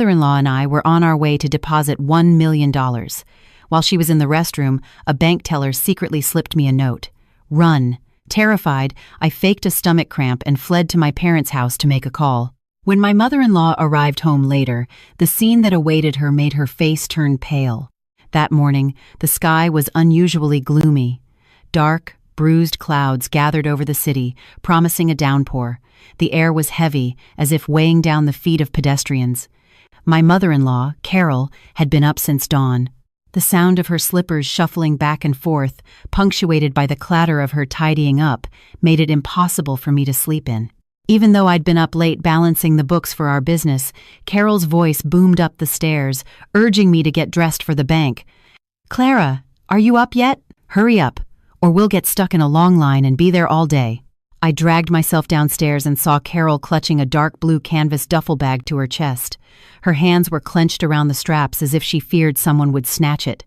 mother-in-law and I were on our way to deposit $1 million. While she was in the restroom, a bank teller secretly slipped me a note. Run. Terrified, I faked a stomach cramp and fled to my parents' house to make a call. When my mother-in-law arrived home later, the scene that awaited her made her face turn pale. That morning, the sky was unusually gloomy. Dark, bruised clouds gathered over the city, promising a downpour. The air was heavy, as if weighing down the feet of pedestrians. My mother-in-law, Carol, had been up since dawn. The sound of her slippers shuffling back and forth, punctuated by the clatter of her tidying up, made it impossible for me to sleep in. Even though I'd been up late balancing the books for our business, Carol's voice boomed up the stairs, urging me to get dressed for the bank. "Clara, are you up yet? Hurry up, or we'll get stuck in a long line and be there all day." I dragged myself downstairs and saw Carol clutching a dark blue canvas duffel bag to her chest. Her hands were clenched around the straps as if she feared someone would snatch it.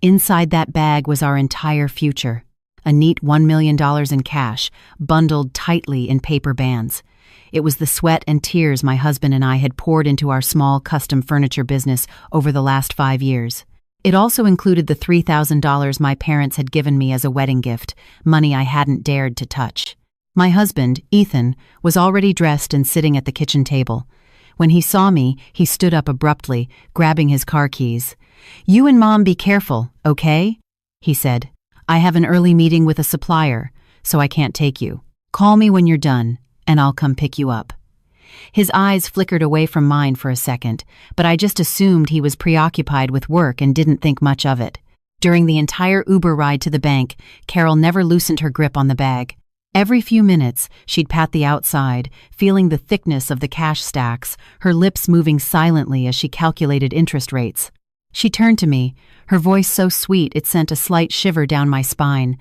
Inside that bag was our entire future. A neat $1 million in cash, bundled tightly in paper bands. It was the sweat and tears my husband and I had poured into our small custom furniture business over the last 5 years. It also included the $3,000 my parents had given me as a wedding gift, money I hadn't dared to touch. My husband, Ethan, was already dressed and sitting at the kitchen table. When he saw me, he stood up abruptly, grabbing his car keys. "You and Mom be careful, okay?" he said. "I have an early meeting with a supplier, so I can't take you. Call me when you're done, and I'll come pick you up." His eyes flickered away from mine for a second, but I just assumed he was preoccupied with work and didn't think much of it. During the entire Uber ride to the bank, Carol never loosened her grip on the bag. Every few minutes, she'd pat the outside, feeling the thickness of the cash stacks, her lips moving silently as she calculated interest rates. She turned to me, her voice so sweet it sent a slight shiver down my spine.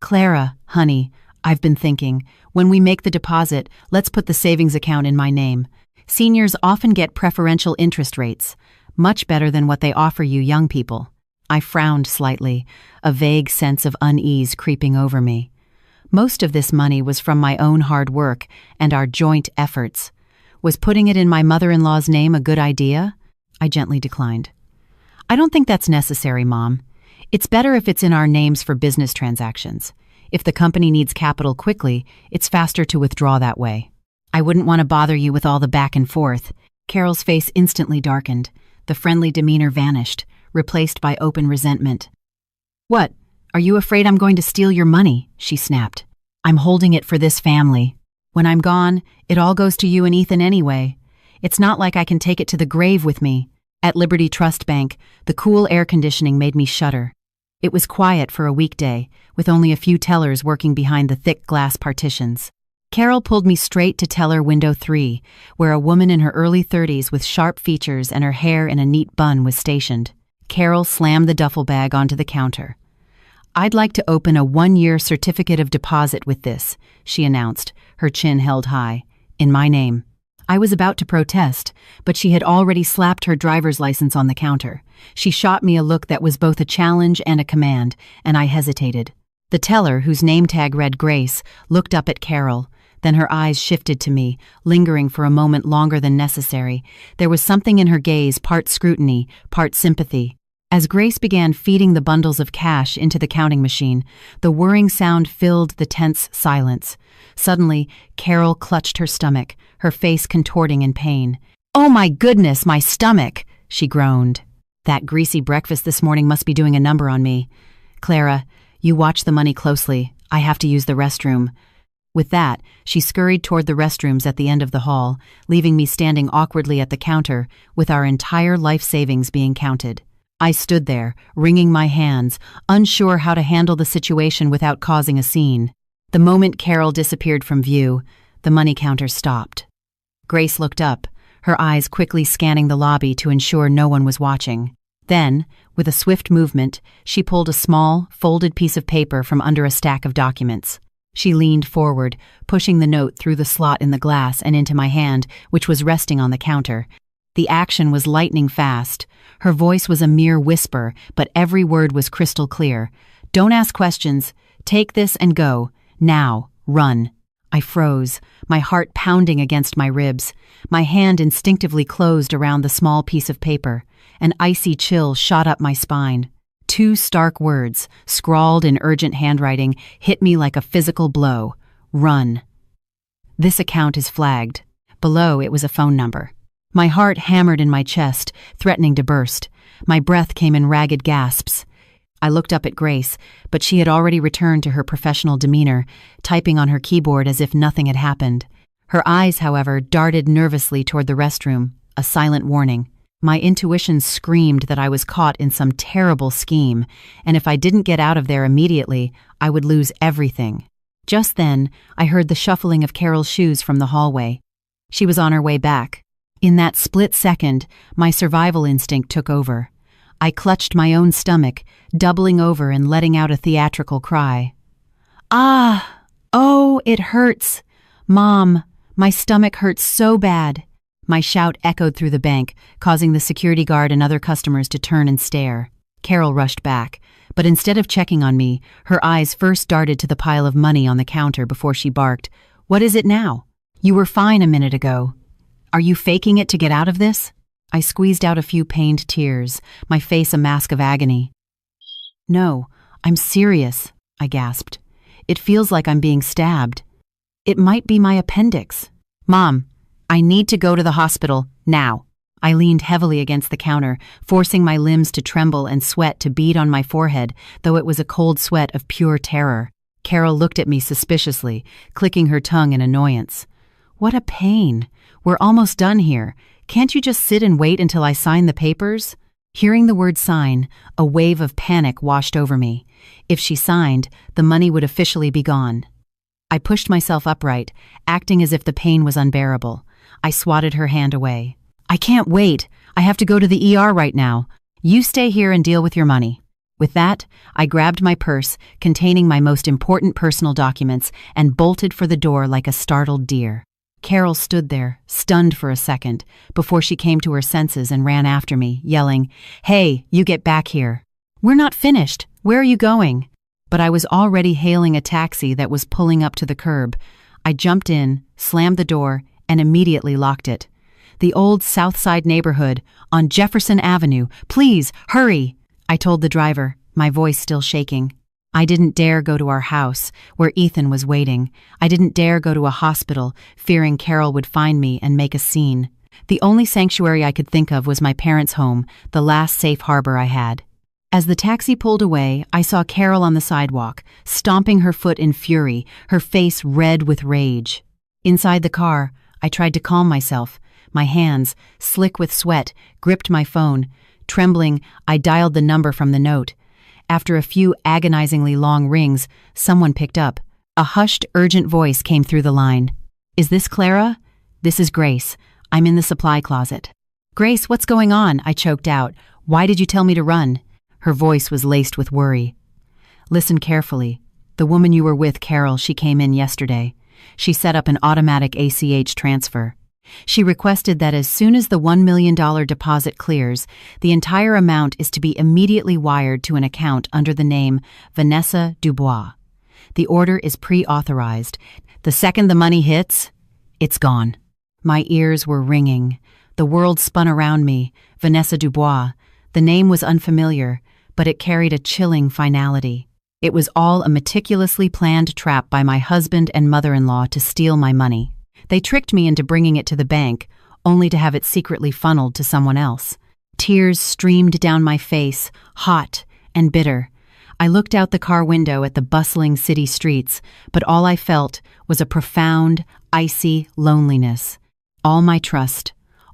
"Clara, honey, I've been thinking, when we make the deposit, let's put the savings account in my name. Seniors often get preferential interest rates, much better than what they offer you young people." I frowned slightly, a vague sense of unease creeping over me. Most of this money was from my own hard work and our joint efforts. Was putting it in my mother-in-law's name a good idea? I gently declined. "I don't think that's necessary, Mom. It's better if it's in our names for business transactions. If the company needs capital quickly, it's faster to withdraw that way." "I wouldn't want to bother you with all the back and forth." Carol's face instantly darkened. The friendly demeanor vanished, replaced by open resentment. "What? Are you afraid I'm going to steal your money?" she snapped. "I'm holding it for this family. When I'm gone, it all goes to you and Ethan anyway. It's not like I can take it to the grave with me." At Liberty Trust Bank, the cool air conditioning made me shudder. It was quiet for a weekday, with only a few tellers working behind the thick glass partitions. Carol pulled me straight to teller window 3, where a woman in her early 30s with sharp features and her hair in a neat bun was stationed. Carol slammed the duffel bag onto the counter. "I'd like to open a 1-year certificate of deposit with this," she announced, her chin held high. "In my name." I was about to protest, but she had already slapped her driver's license on the counter. She shot me a look that was both a challenge and a command, and I hesitated. The teller, whose name tag read Grace, looked up at Carol. Then her eyes shifted to me, lingering for a moment longer than necessary. There was something in her gaze, part scrutiny, part sympathy. As Grace began feeding the bundles of cash into the counting machine, the whirring sound filled the tense silence. Suddenly, Carol clutched her stomach, her face contorting in pain. "Oh my goodness, my stomach!" she groaned. "That greasy breakfast this morning must be doing a number on me. Clara, you watch the money closely. I have to use the restroom." With that, she scurried toward the restrooms at the end of the hall, leaving me standing awkwardly at the counter, with our entire life savings being counted. I stood there, wringing my hands, unsure how to handle the situation without causing a scene. The moment Carol disappeared from view, the money counter stopped. Grace looked up, her eyes quickly scanning the lobby to ensure no one was watching. Then, with a swift movement, she pulled a small, folded piece of paper from under a stack of documents. She leaned forward, pushing the note through the slot in the glass and into my hand, which was resting on the counter. The action was lightning fast. Her voice was a mere whisper, but every word was crystal clear. "Don't ask questions. Take this and go. Now, run." I froze, my heart pounding against my ribs. My hand instinctively closed around the small piece of paper. An icy chill shot up my spine. 2 stark words, scrawled in urgent handwriting, hit me like a physical blow. Run. This account is flagged. Below, it was a phone number. My heart hammered in my chest, threatening to burst. My breath came in ragged gasps. I looked up at Grace, but she had already returned to her professional demeanor, typing on her keyboard as if nothing had happened. Her eyes, however, darted nervously toward the restroom, a silent warning. My intuition screamed that I was caught in some terrible scheme, and if I didn't get out of there immediately, I would lose everything. Just then, I heard the shuffling of Carol's shoes from the hallway. She was on her way back. In that split second, my survival instinct took over. I clutched my own stomach, doubling over and letting out a theatrical cry. Ah! Oh, it hurts! Mom, my stomach hurts so bad. My shout echoed through the bank, causing the security guard and other customers to turn and stare. Carol rushed back, but instead of checking on me, her eyes first darted to the pile of money on the counter before she barked, "What is it now? You were fine a minute ago. Are you faking it to get out of this?" I squeezed out a few pained tears, my face a mask of agony. "No, I'm serious," I gasped. "It feels like I'm being stabbed. It might be my appendix." "Mom, I need to go to the hospital, now." I leaned heavily against the counter, forcing my limbs to tremble and sweat to bead on my forehead, though it was a cold sweat of pure terror. Carol looked at me suspiciously, clicking her tongue in annoyance. "What a pain. We're almost done here. Can't you just sit and wait until I sign the papers?" Hearing the word sign, a wave of panic washed over me. If she signed, the money would officially be gone. I pushed myself upright, acting as if the pain was unbearable. I swatted her hand away. "I can't wait. I have to go to the ER right now. You stay here and deal with your money." With that, I grabbed my purse, containing my most important personal documents, and bolted for the door like a startled deer. Carol stood there, stunned for a second, before she came to her senses and ran after me, yelling, "Hey, you get back here." "We're not finished. Where are you going?" But I was already hailing a taxi that was pulling up to the curb. I jumped in, slammed the door, and immediately locked it. "The old South Side neighborhood, on Jefferson Avenue. Please, hurry!" I told the driver, my voice still shaking. I didn't dare go to our house, where Ethan was waiting. I didn't dare go to a hospital, fearing Carol would find me and make a scene. The only sanctuary I could think of was my parents' home, the last safe harbor I had. As the taxi pulled away, I saw Carol on the sidewalk, stomping her foot in fury, her face red with rage. Inside the car, I tried to calm myself. My hands, slick with sweat, gripped my phone. Trembling, I dialed the number from the note. After a few agonizingly long rings, someone picked up. A hushed, urgent voice came through the line. "Is this Clara?" "This is Grace. I'm in the supply closet." "Grace, what's going on?" I choked out. "Why did you tell me to run?" Her voice was laced with worry. "Listen carefully. The woman you were with, Carol, she came in yesterday. She set up an automatic ACH transfer. She requested that as soon as the $1 million deposit clears, the entire amount is to be immediately wired to an account under the name Vanessa Dubois. The order is pre-authorized. The second the money hits, it's gone." My ears were ringing. The world spun around me. Vanessa Dubois. The name was unfamiliar, but it carried a chilling finality. It was all a meticulously planned trap by my husband and mother-in-law to steal my money. They tricked me into bringing it to the bank, only to have it secretly funneled to someone else. Tears streamed down my face, hot and bitter. I looked out the car window at the bustling city streets, but all I felt was a profound, icy loneliness. All my trust,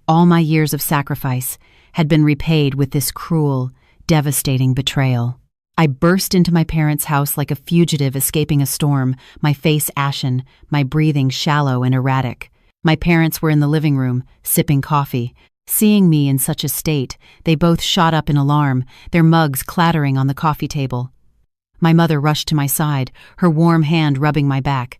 all my years of sacrifice, had been repaid with this cruel, devastating betrayal. I burst into my parents' house like a fugitive escaping a storm, my face ashen, my breathing shallow and erratic. My parents were in the living room, sipping coffee. Seeing me in such a state, they both shot up in alarm, their mugs clattering on the coffee table. My mother rushed to my side, her warm hand rubbing my back.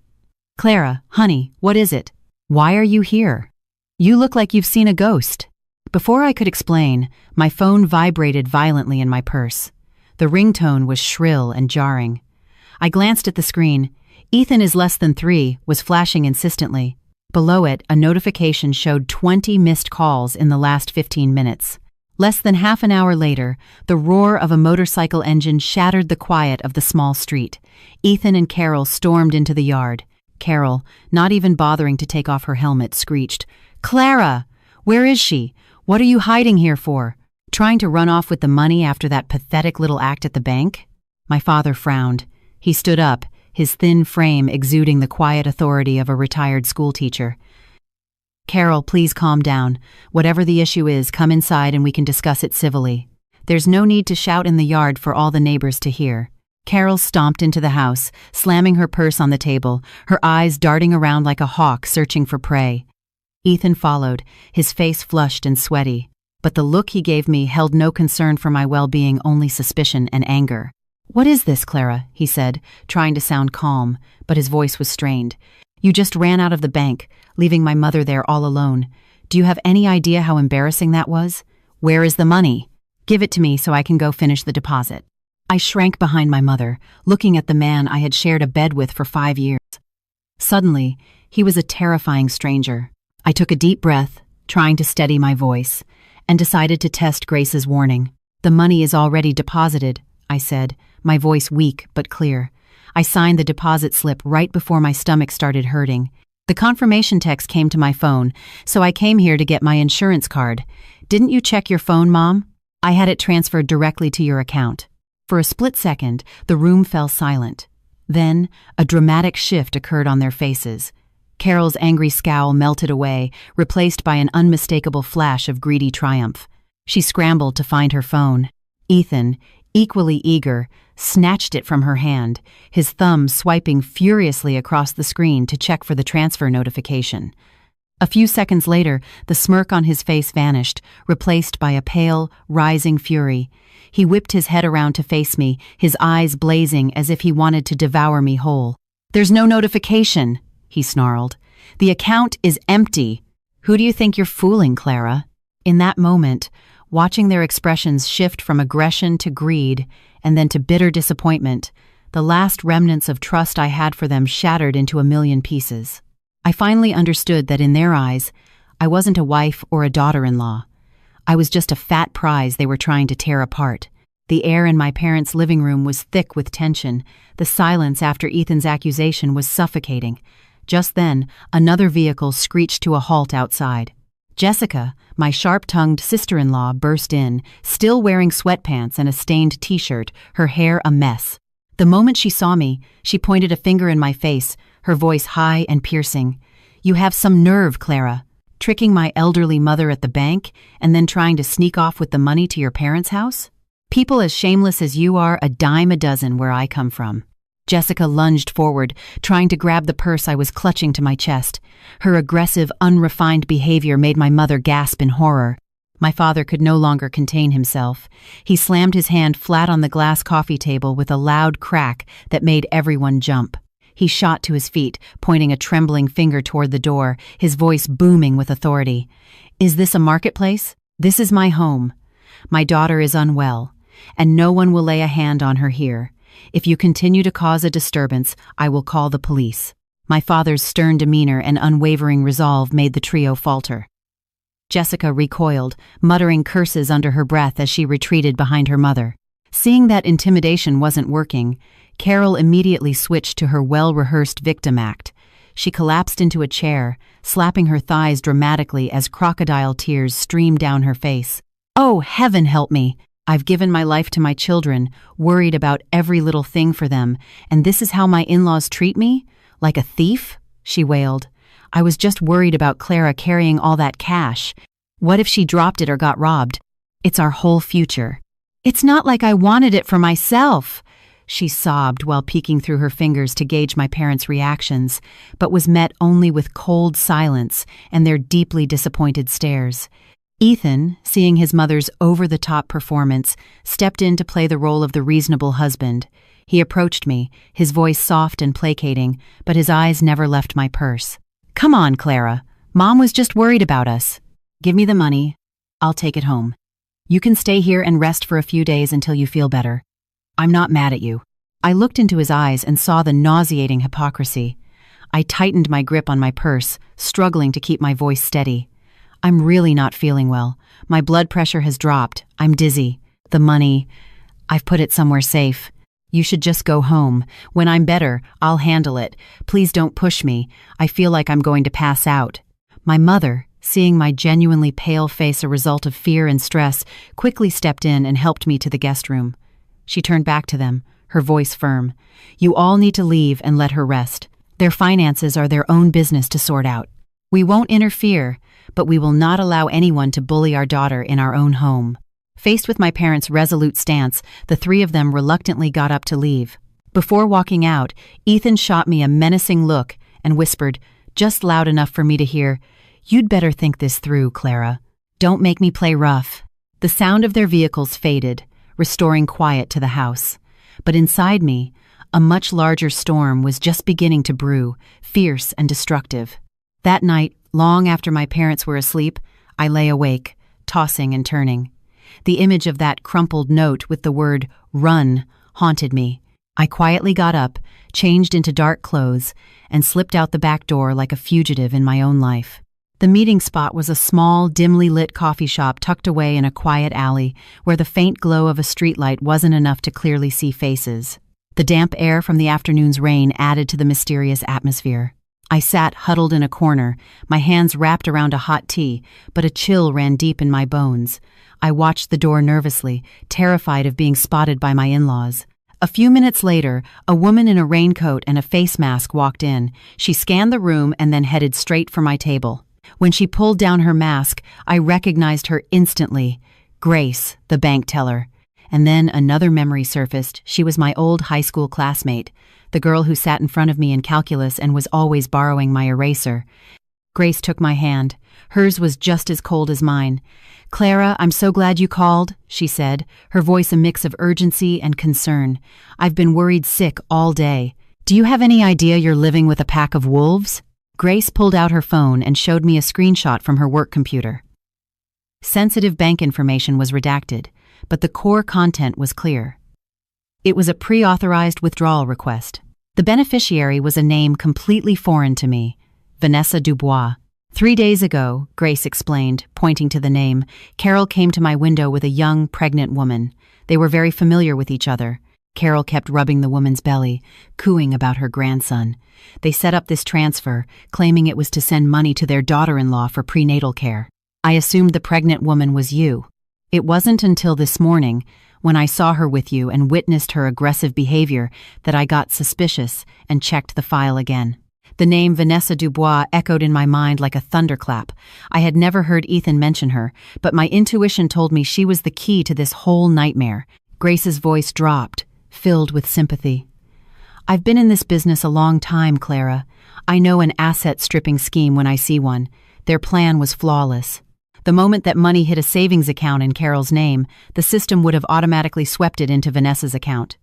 "Clara, honey, what is it? Why are you here? You look like you've seen a ghost." Before I could explain, my phone vibrated violently in my purse. The ringtone was shrill and jarring. I glanced at the screen. "Ethan is less than 3, was flashing insistently. Below it, a notification showed 20 missed calls in the last 15 minutes. Less than half an hour later, the roar of a motorcycle engine shattered the quiet of the small street. Ethan and Carol stormed into the yard. Carol, not even bothering to take off her helmet, screeched, "Clara! Where is she? What are you hiding here for? Trying to run off with the money after that pathetic little act at the bank?" My father frowned. He stood up, his thin frame exuding the quiet authority of a retired schoolteacher. "Carol, please calm down. Whatever the issue is, come inside and we can discuss it civilly. There's no need to shout in the yard for all the neighbors to hear." Carol stomped into the house, slamming her purse on the table, her eyes darting around like a hawk searching for prey. Ethan followed, his face flushed and sweaty, but the look he gave me held no concern for my well-being, only suspicion and anger. "What is this, Clara?" he said, trying to sound calm, but his voice was strained. "You just ran out of the bank, leaving my mother there all alone. Do you have any idea how embarrassing that was? Where is the money? Give it to me so I can go finish the deposit." I shrank behind my mother, looking at the man I had shared a bed with for 5 years. Suddenly, he was a terrifying stranger. I took a deep breath, trying to steady my voice, and decided to test Grace's warning. "The money is already deposited," I said, my voice weak but clear. I signed the deposit slip right before my stomach started hurting. The confirmation text came to my phone, so I came here to get my insurance card. "Didn't you check your phone, Mom? I had it transferred directly to your account." For a split second, the room fell silent. Then, a dramatic shift occurred on their faces. Carol's angry scowl melted away, replaced by an unmistakable flash of greedy triumph. She scrambled to find her phone. Ethan, equally eager, snatched it from her hand, his thumb swiping furiously across the screen to check for the transfer notification. A few seconds later, the smirk on his face vanished, replaced by a pale, rising fury. He whipped his head around to face me, his eyes blazing as if he wanted to devour me whole. "There's no notification," he snarled. "The account is empty. Who do you think you're fooling, Clara?" In that moment, watching their expressions shift from aggression to greed and then to bitter disappointment, the last remnants of trust I had for them shattered into a million pieces. I finally understood that in their eyes, I wasn't a wife or a daughter-in-law. I was just a fat prize they were trying to tear apart. The air in my parents' living room was thick with tension. The silence after Ethan's accusation was suffocating. Just then, another vehicle screeched to a halt outside. Jessica, my sharp-tongued sister-in-law, burst in, still wearing sweatpants and a stained t-shirt, her hair a mess. The moment she saw me, she pointed a finger in my face, her voice high and piercing. "You have some nerve, Clara. Tricking my elderly mother at the bank and then trying to sneak off with the money to your parents' house? People as shameless as you are a dime a dozen where I come from." Jessica lunged forward, trying to grab the purse I was clutching to my chest. Her aggressive, unrefined behavior made my mother gasp in horror. My father could no longer contain himself. He slammed his hand flat on the glass coffee table with a loud crack that made everyone jump. He shot to his feet, pointing a trembling finger toward the door, his voice booming with authority. "Is this a marketplace? This is my home. My daughter is unwell, and no one will lay a hand on her here. If you continue to cause a disturbance, I will call the police." My father's stern demeanor and unwavering resolve made the trio falter. Jessica recoiled, muttering curses under her breath as she retreated behind her mother. Seeing that intimidation wasn't working, Carol immediately switched to her well-rehearsed victim act. She collapsed into a chair, slapping her thighs dramatically as crocodile tears streamed down her face. "Oh, heaven help me! I've given my life to my children, worried about every little thing for them, and this is how my in-laws treat me? Like a thief?" she wailed. "I was just worried about Clara carrying all that cash. What if she dropped it or got robbed? It's our whole future." "It's not like I wanted it for myself," she sobbed while peeking through her fingers to gauge my parents' reactions, but was met only with cold silence and their deeply disappointed stares. Ethan, seeing his mother's over-the-top performance, stepped in to play the role of the reasonable husband. He approached me, his voice soft and placating, but his eyes never left my purse. "Come on, Clara. Mom was just worried about us. Give me the money. I'll take it home. You can stay here and rest for a few days until you feel better. I'm not mad at you." I looked into his eyes and saw the nauseating hypocrisy. I tightened my grip on my purse, struggling to keep my voice steady. I'm really not feeling well. My blood pressure has dropped. I'm dizzy. The money, I've put it somewhere safe. You should just go home. When I'm better, I'll handle it. Please don't push me. I feel like I'm going to pass out. My mother, seeing my genuinely pale face a result of fear and stress, quickly stepped in and helped me to the guest room. She turned back to them, her voice firm. You all need to leave and let her rest. Their finances are their own business to sort out. We won't interfere, but we will not allow anyone to bully our daughter in our own home. Faced with my parents' resolute stance, the three of them reluctantly got up to leave. Before walking out, Ethan shot me a menacing look and whispered, just loud enough for me to hear, "You'd better think this through, Clara. Don't make me play rough." The sound of their vehicles faded, restoring quiet to the house. But inside me, a much larger storm was just beginning to brew, fierce and destructive. That night, long after my parents were asleep, I lay awake, tossing and turning. The image of that crumpled note with the word "run" haunted me. I quietly got up, changed into dark clothes, and slipped out the back door like a fugitive in my own life. The meeting spot was a small, dimly lit coffee shop tucked away in a quiet alley where the faint glow of a streetlight wasn't enough to clearly see faces. The damp air from the afternoon's rain added to the mysterious atmosphere. I sat huddled in a corner, my hands wrapped around a hot tea, but a chill ran deep in my bones. I watched the door nervously, terrified of being spotted by my in-laws. A few minutes later, a woman in a raincoat and a face mask walked in. She scanned the room and then headed straight for my table. When she pulled down her mask, I recognized her instantly. Grace, the bank teller. And then another memory surfaced. She was my old high school classmate, the girl who sat in front of me in calculus and was always borrowing my eraser. Grace took my hand. Hers was just as cold as mine. "Clara, I'm so glad you called," she said, her voice a mix of urgency and concern. "I've been worried sick all day. Do you have any idea you're living with a pack of wolves?" Grace pulled out her phone and showed me a screenshot from her work computer. Sensitive bank information was redacted, but the core content was clear. It was a pre-authorized withdrawal request. The beneficiary was a name completely foreign to me, Vanessa Dubois. 3 days ago, Grace explained, pointing to the name, Carol came to my window with a young, pregnant woman. They were very familiar with each other. Carol kept rubbing the woman's belly, cooing about her grandson. They set up this transfer, claiming it was to send money to their daughter-in-law for prenatal care. I assumed the pregnant woman was you. It wasn't until this morning, when I saw her with you and witnessed her aggressive behavior, that I got suspicious and checked the file again. The name Vanessa Dubois echoed in my mind like a thunderclap. I had never heard Ethan mention her, but my intuition told me she was the key to this whole nightmare. Grace's voice dropped, filled with sympathy. "I've been in this business a long time, Clara. I know an asset-stripping scheme when I see one. Their plan was flawless. The moment that money hit a savings account in Carol's name, the system would have automatically swept it into Vanessa's account.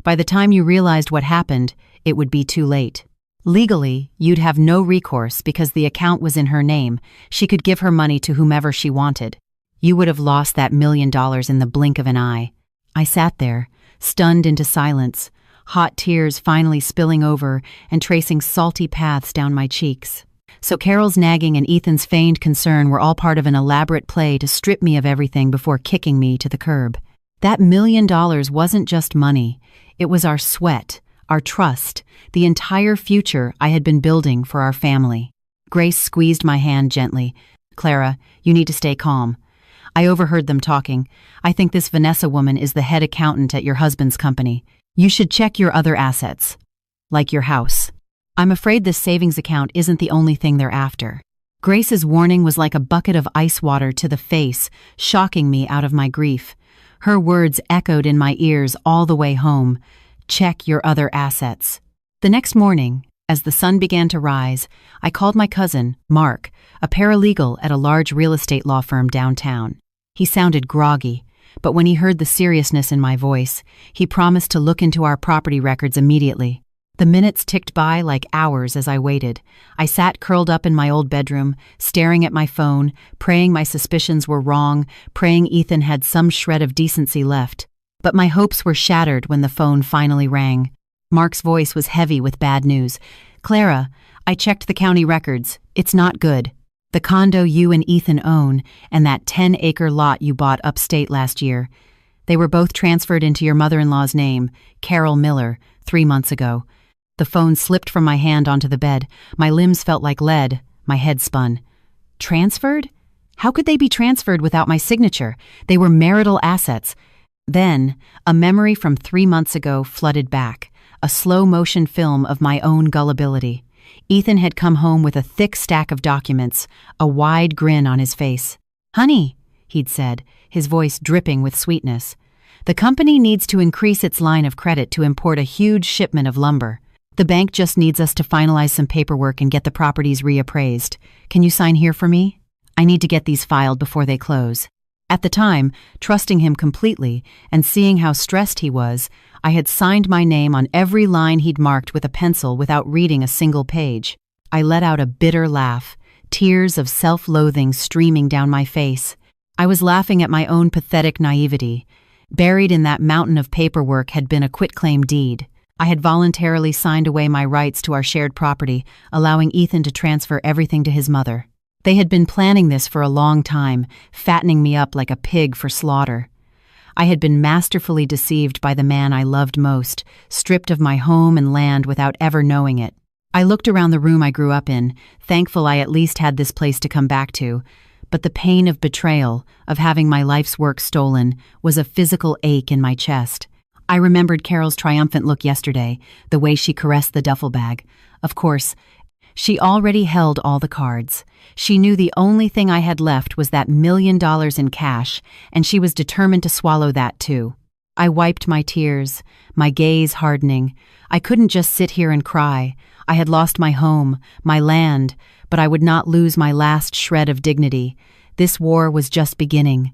By the time you realized what happened, it would be too late. Legally, you'd have no recourse because the account was in her name. She could give her money to whomever she wanted. You would have lost that $1 million in the blink of an eye." I sat there, stunned into silence, hot tears finally spilling over and tracing salty paths down my cheeks. So Carol's nagging and Ethan's feigned concern were all part of an elaborate play to strip me of everything before kicking me to the curb. That $1 million wasn't just money. It was our sweat, our trust, the entire future I had been building for our family. Grace squeezed my hand gently. "Clara, you need to stay calm. I overheard them talking. I think this Vanessa woman is the head accountant at your husband's company. You should check your other assets, like your house. I'm afraid this savings account isn't the only thing they're after." Grace's warning was like a bucket of ice water to the face, shocking me out of my grief. Her words echoed in my ears all the way home. Check your other assets. The next morning, as the sun began to rise, I called my cousin, Mark, a paralegal at a large real estate law firm downtown. He sounded groggy, but when he heard the seriousness in my voice, he promised to look into our property records immediately. The minutes ticked by like hours as I waited. I sat curled up in my old bedroom, staring at my phone, praying my suspicions were wrong, praying Ethan had some shred of decency left. But my hopes were shattered when the phone finally rang. Mark's voice was heavy with bad news. "Clara, I checked the county records. It's not good. The condo you and Ethan own and that 10-acre lot you bought upstate last year, they were both transferred into your mother-in-law's name, Carol Miller, 3 months ago." The phone slipped from my hand onto the bed. My limbs felt like lead. My head spun. Transferred? How could they be transferred without my signature? They were marital assets. Then, a memory from 3 months ago flooded back, a slow-motion film of my own gullibility. Ethan had come home with a thick stack of documents, a wide grin on his face. "Honey," he'd said, his voice dripping with sweetness, "the company needs to increase its line of credit to import a huge shipment of lumber. The bank just needs us to finalize some paperwork and get the properties reappraised. Can you sign here for me? I need to get these filed before they close." At the time, trusting him completely and seeing how stressed he was, I had signed my name on every line he'd marked with a pencil without reading a single page. I let out a bitter laugh, tears of self-loathing streaming down my face. I was laughing at my own pathetic naivety. Buried in that mountain of paperwork had been a quitclaim deed. I had voluntarily signed away my rights to our shared property, allowing Ethan to transfer everything to his mother. They had been planning this for a long time, fattening me up like a pig for slaughter. I had been masterfully deceived by the man I loved most, stripped of my home and land without ever knowing it. I looked around the room I grew up in, thankful I at least had this place to come back to, but the pain of betrayal, of having my life's work stolen, was a physical ache in my chest. I remembered Carol's triumphant look yesterday, the way she caressed the duffel bag. Of course, she already held all the cards. She knew the only thing I had left was that $1 million in cash, and she was determined to swallow that too. I wiped my tears, my gaze hardening. I couldn't just sit here and cry. I had lost my home, my land, but I would not lose my last shred of dignity. This war was just beginning.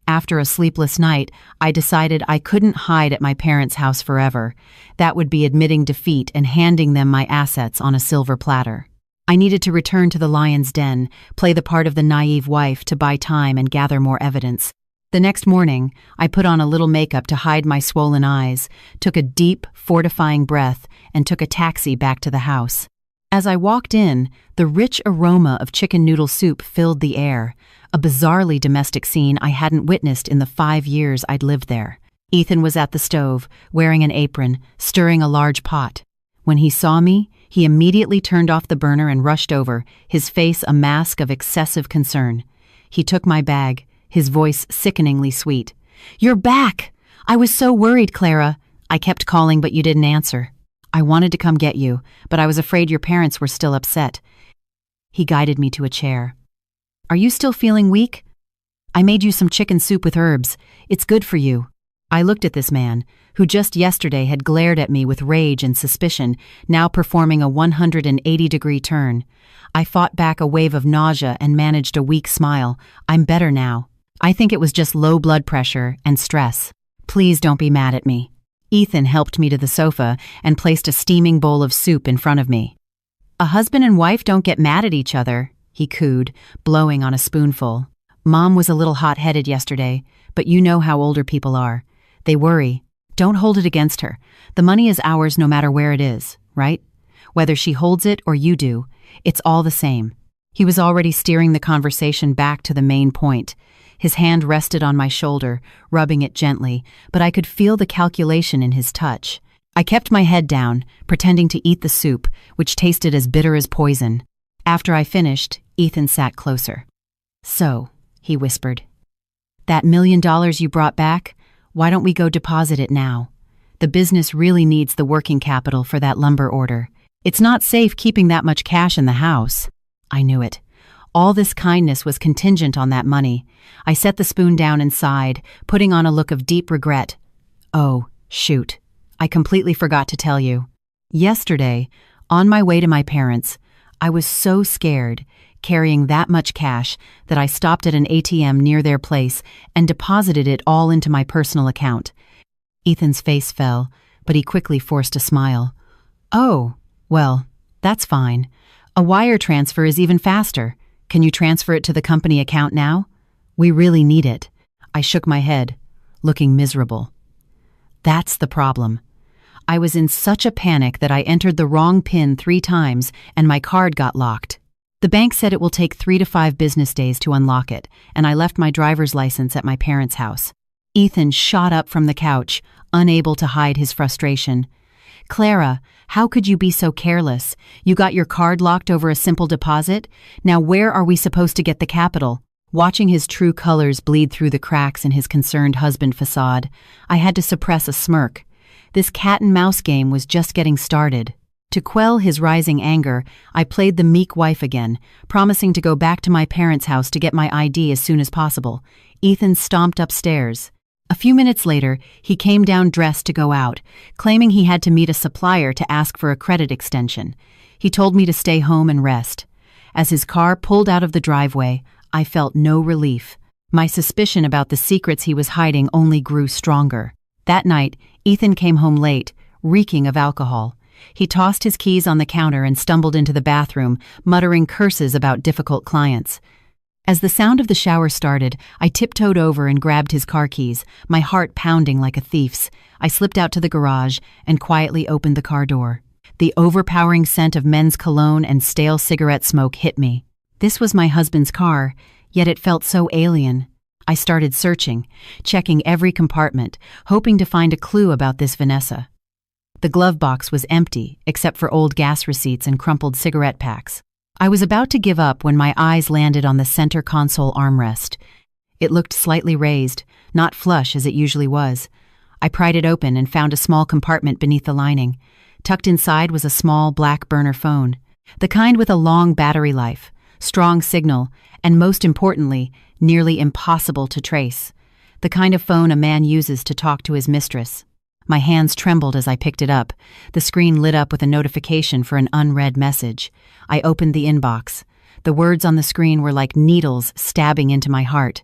After a sleepless night, I decided I couldn't hide at my parents' house forever. That would be admitting defeat and handing them my assets on a silver platter. I needed to return to the lion's den, play the part of the naive wife to buy time and gather more evidence. The next morning, I put on a little makeup to hide my swollen eyes, took a deep, fortifying breath, and took a taxi back to the house. As I walked in, the rich aroma of chicken noodle soup filled the air, a bizarrely domestic scene I hadn't witnessed in the 5 years I'd lived there. Ethan was at the stove, wearing an apron, stirring a large pot. When he saw me, he immediately turned off the burner and rushed over, his face a mask of excessive concern. He took my bag, his voice sickeningly sweet. "You're back! I was so worried, Clara. I kept calling, but you didn't answer. I wanted to come get you, but I was afraid your parents were still upset." He guided me to a chair. "Are you still feeling weak? I made you some chicken soup with herbs. It's good for you." I looked at this man, who just yesterday had glared at me with rage and suspicion, now performing a 180-degree turn. I fought back a wave of nausea and managed a weak smile. "I'm better now. I think it was just low blood pressure and stress. Please don't be mad at me." Ethan helped me to the sofa and placed a steaming bowl of soup in front of me. "A husband and wife don't get mad at each other," he cooed, blowing on a spoonful. "Mom was a little hot-headed yesterday, but you know how older people are. They worry. Don't hold it against her. The money is ours no matter where it is, right? Whether she holds it or you do, it's all the same." He was already steering the conversation back to the main point. His hand rested on my shoulder, rubbing it gently, but I could feel the calculation in his touch. I kept my head down, pretending to eat the soup, which tasted as bitter as poison. After I finished, Ethan sat closer. "So," he whispered, "that $1 million you brought back, why don't we go deposit it now? The business really needs the working capital for that lumber order. It's not safe keeping that much cash in the house." I knew it. All this kindness was contingent on that money. I set the spoon down and sighed, putting on a look of deep regret. "Oh, shoot. I completely forgot to tell you. Yesterday, on my way to my parents', I was so scared, carrying that much cash, that I stopped at an ATM near their place and deposited it all into my personal account." Ethan's face fell, but he quickly forced a smile. "Oh, well, that's fine. A wire transfer is even faster. Can you transfer it to the company account now? We really need it." I shook my head, looking miserable. That's the problem. I was in such a panic that I entered the wrong PIN 3 times and my card got locked. The bank said it will take 3 to 5 business days to unlock it, and I left my driver's license at my parents' house. Ethan shot up from the couch, unable to hide his frustration. "Clara, how could you be so careless? You got your card locked over a simple deposit? Now where are we supposed to get the capital?" Watching his true colors bleed through the cracks in his concerned husband facade, I had to suppress a smirk. This cat-and-mouse game was just getting started. To quell his rising anger, I played the meek wife again, promising to go back to my parents' house to get my ID as soon as possible. Ethan stomped upstairs. A few minutes later, he came down dressed to go out, claiming he had to meet a supplier to ask for a credit extension. He told me to stay home and rest. As his car pulled out of the driveway, I felt no relief. My suspicion about the secrets he was hiding only grew stronger. That night, Ethan came home late, reeking of alcohol. He tossed his keys on the counter and stumbled into the bathroom, muttering curses about difficult clients. As the sound of the shower started, I tiptoed over and grabbed his car keys, my heart pounding like a thief's. I slipped out to the garage and quietly opened the car door. The overpowering scent of men's cologne and stale cigarette smoke hit me. This was my husband's car, yet it felt so alien. I started searching, checking every compartment, hoping to find a clue about this Vanessa. The glove box was empty, except for old gas receipts and crumpled cigarette packs. I was about to give up when my eyes landed on the center console armrest. It looked slightly raised, not flush as it usually was. I pried it open and found a small compartment beneath the lining. Tucked inside was a small black burner phone, the kind with a long battery life, strong signal, and most importantly, nearly impossible to trace. The kind of phone a man uses to talk to his mistress. My hands trembled as I picked it up. The screen lit up with a notification for an unread message. I opened the inbox. The words on the screen were like needles stabbing into my heart.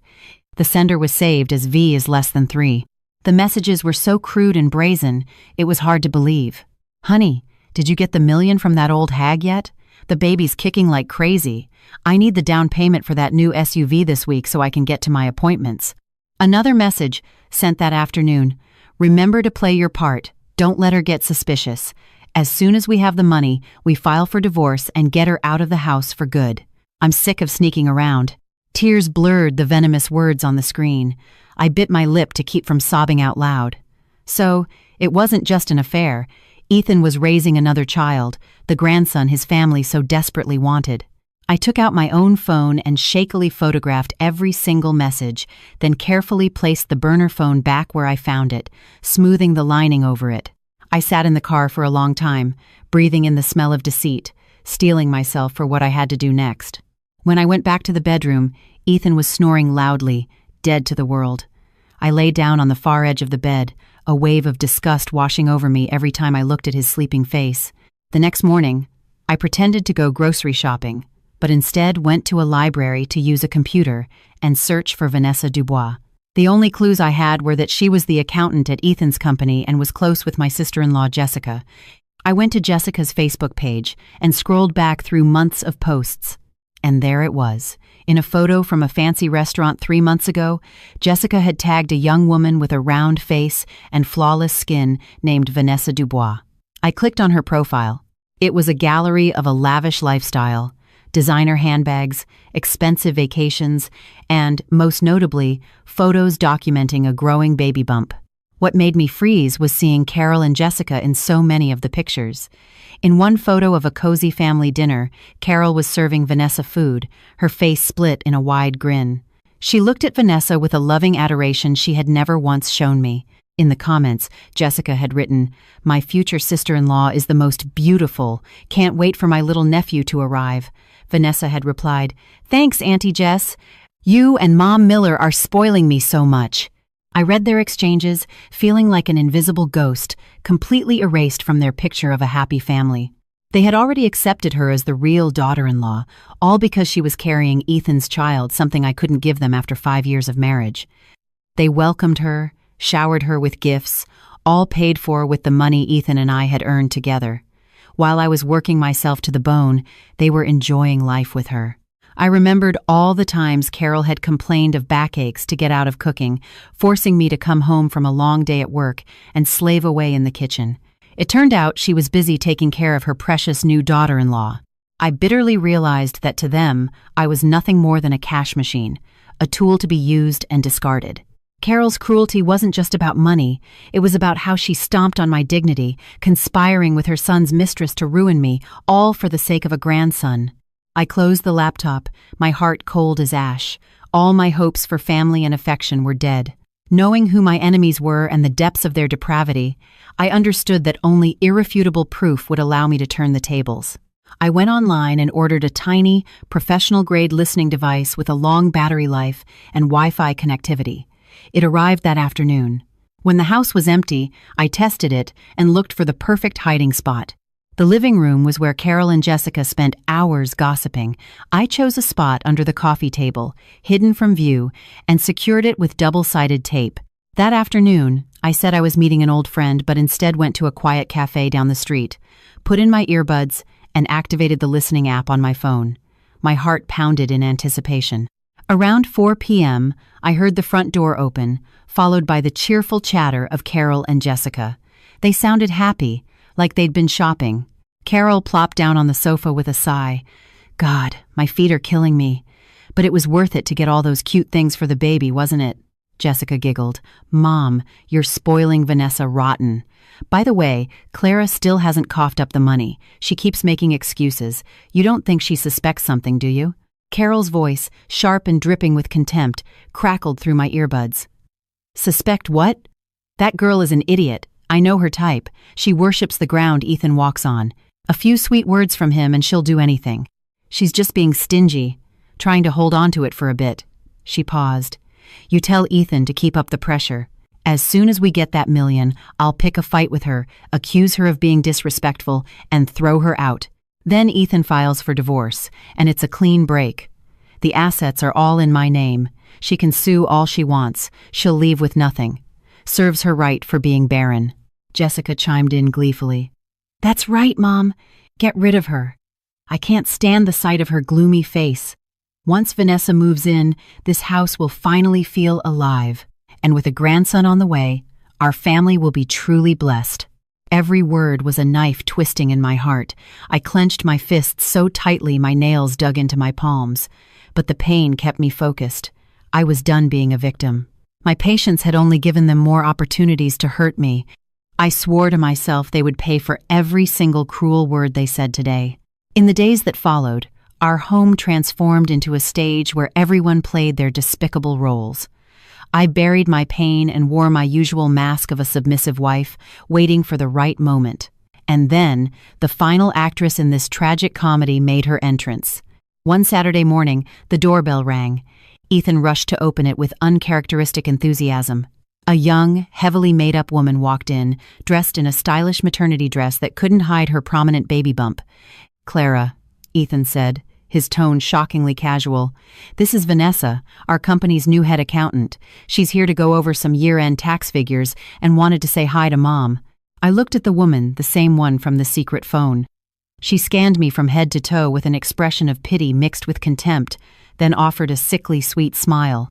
The sender was saved as V is less than 3. The messages were so crude and brazen, it was hard to believe. "Honey, did you get the $1 million from that old hag yet? The baby's kicking like crazy. I need the down payment for that new SUV this week so I can get to my appointments." Another message, sent that afternoon. "Remember to play your part. Don't let her get suspicious. As soon as we have the money, we file for divorce and get her out of the house for good. I'm sick of sneaking around." Tears blurred the venomous words on the screen. I bit my lip to keep from sobbing out loud. So, it wasn't just an affair. Ethan was raising another child, the grandson his family so desperately wanted. I took out my own phone and shakily photographed every single message, then carefully placed the burner phone back where I found it, smoothing the lining over it. I sat in the car for a long time, breathing in the smell of deceit, steeling myself for what I had to do next. When I went back to the bedroom, Ethan was snoring loudly, dead to the world. I lay down on the far edge of the bed, a wave of disgust washing over me every time I looked at his sleeping face. The next morning, I pretended to go grocery shopping, but instead went to a library to use a computer and search for Vanessa Dubois. The only clues I had were that she was the accountant at Ethan's company and was close with my sister-in-law Jessica. I went to Jessica's Facebook page and scrolled back through months of posts. And there it was. In a photo from a fancy restaurant 3 months ago, Jessica had tagged a young woman with a round face and flawless skin named Vanessa Dubois. I clicked on her profile. It was a gallery of a lavish lifestyle, designer handbags, expensive vacations, and, most notably, photos documenting a growing baby bump. What made me freeze was seeing Carol and Jessica in so many of the pictures. In one photo of a cozy family dinner, Carol was serving Vanessa food, her face split in a wide grin. She looked at Vanessa with a loving adoration she had never once shown me. In the comments, Jessica had written, "My future sister-in-law is the most beautiful. Can't wait for my little nephew to arrive." Vanessa had replied, "Thanks, Auntie Jess. You and Mom Miller are spoiling me so much." I read their exchanges, feeling like an invisible ghost, completely erased from their picture of a happy family. They had already accepted her as the real daughter-in-law, all because she was carrying Ethan's child, something I couldn't give them after 5 years of marriage. They welcomed her, showered her with gifts, all paid for with the money Ethan and I had earned together. While I was working myself to the bone, they were enjoying life with her. I remembered all the times Carol had complained of backaches to get out of cooking, forcing me to come home from a long day at work and slave away in the kitchen. It turned out she was busy taking care of her precious new daughter-in-law. I bitterly realized that to them, I was nothing more than a cash machine, a tool to be used and discarded. Carol's cruelty wasn't just about money, it was about how she stomped on my dignity, conspiring with her son's mistress to ruin me, all for the sake of a grandson. I closed the laptop, my heart cold as ash. All my hopes for family and affection were dead. Knowing who my enemies were and the depths of their depravity, I understood that only irrefutable proof would allow me to turn the tables. I went online and ordered a tiny, professional-grade listening device with a long battery life and Wi-Fi connectivity. It arrived that afternoon. When the house was empty, I tested it and looked for the perfect hiding spot. The living room was where Carol and Jessica spent hours gossiping. I chose a spot under the coffee table, hidden from view, and secured it with double-sided tape. That afternoon, I said I was meeting an old friend, but instead went to a quiet cafe down the street, put in my earbuds, and activated the listening app on my phone. My heart pounded in anticipation. Around 4 p.m., I heard the front door open, followed by the cheerful chatter of Carol and Jessica. They sounded happy, like they'd been shopping. Carol plopped down on the sofa with a sigh. God, my feet are killing me. But it was worth it to get all those cute things for the baby, wasn't it? Jessica giggled. Mom, you're spoiling Vanessa rotten. By the way, Clara still hasn't coughed up the money. She keeps making excuses. You don't think she suspects something, do you? Carol's voice, sharp and dripping with contempt, crackled through my earbuds. Suspect what? That girl is an idiot. I know her type. She worships the ground Ethan walks on. A few sweet words from him and she'll do anything. She's just being stingy, trying to hold on to it for a bit. She paused. You tell Ethan to keep up the pressure. As soon as we get that million, I'll pick a fight with her, accuse her of being disrespectful, and throw her out. Then Ethan files for divorce, and it's a clean break. The assets are all in my name. She can sue all she wants. She'll leave with nothing. Serves her right for being barren. Jessica chimed in gleefully. That's right, Mom. Get rid of her. I can't stand the sight of her gloomy face. Once Vanessa moves in, this house will finally feel alive. And with a grandson on the way, our family will be truly blessed. Every word was a knife twisting in my heart. I clenched my fists so tightly my nails dug into my palms. But the pain kept me focused. I was done being a victim. My patients had only given them more opportunities to hurt me. I swore to myself they would pay for every single cruel word they said today. In the days that followed, our home transformed into a stage where everyone played their despicable roles. I buried my pain and wore my usual mask of a submissive wife, waiting for the right moment. And then, the final actress in this tragic comedy made her entrance. One Saturday morning, the doorbell rang. Ethan rushed to open it with uncharacteristic enthusiasm. A young, heavily made-up woman walked in, dressed in a stylish maternity dress that couldn't hide her prominent baby bump. Clara, Ethan said, his tone shockingly casual. This is Vanessa, our company's new head accountant. She's here to go over some year-end tax figures and wanted to say hi to Mom. I looked at the woman, the same one from the secret phone. She scanned me from head to toe with an expression of pity mixed with contempt, then offered a sickly sweet smile.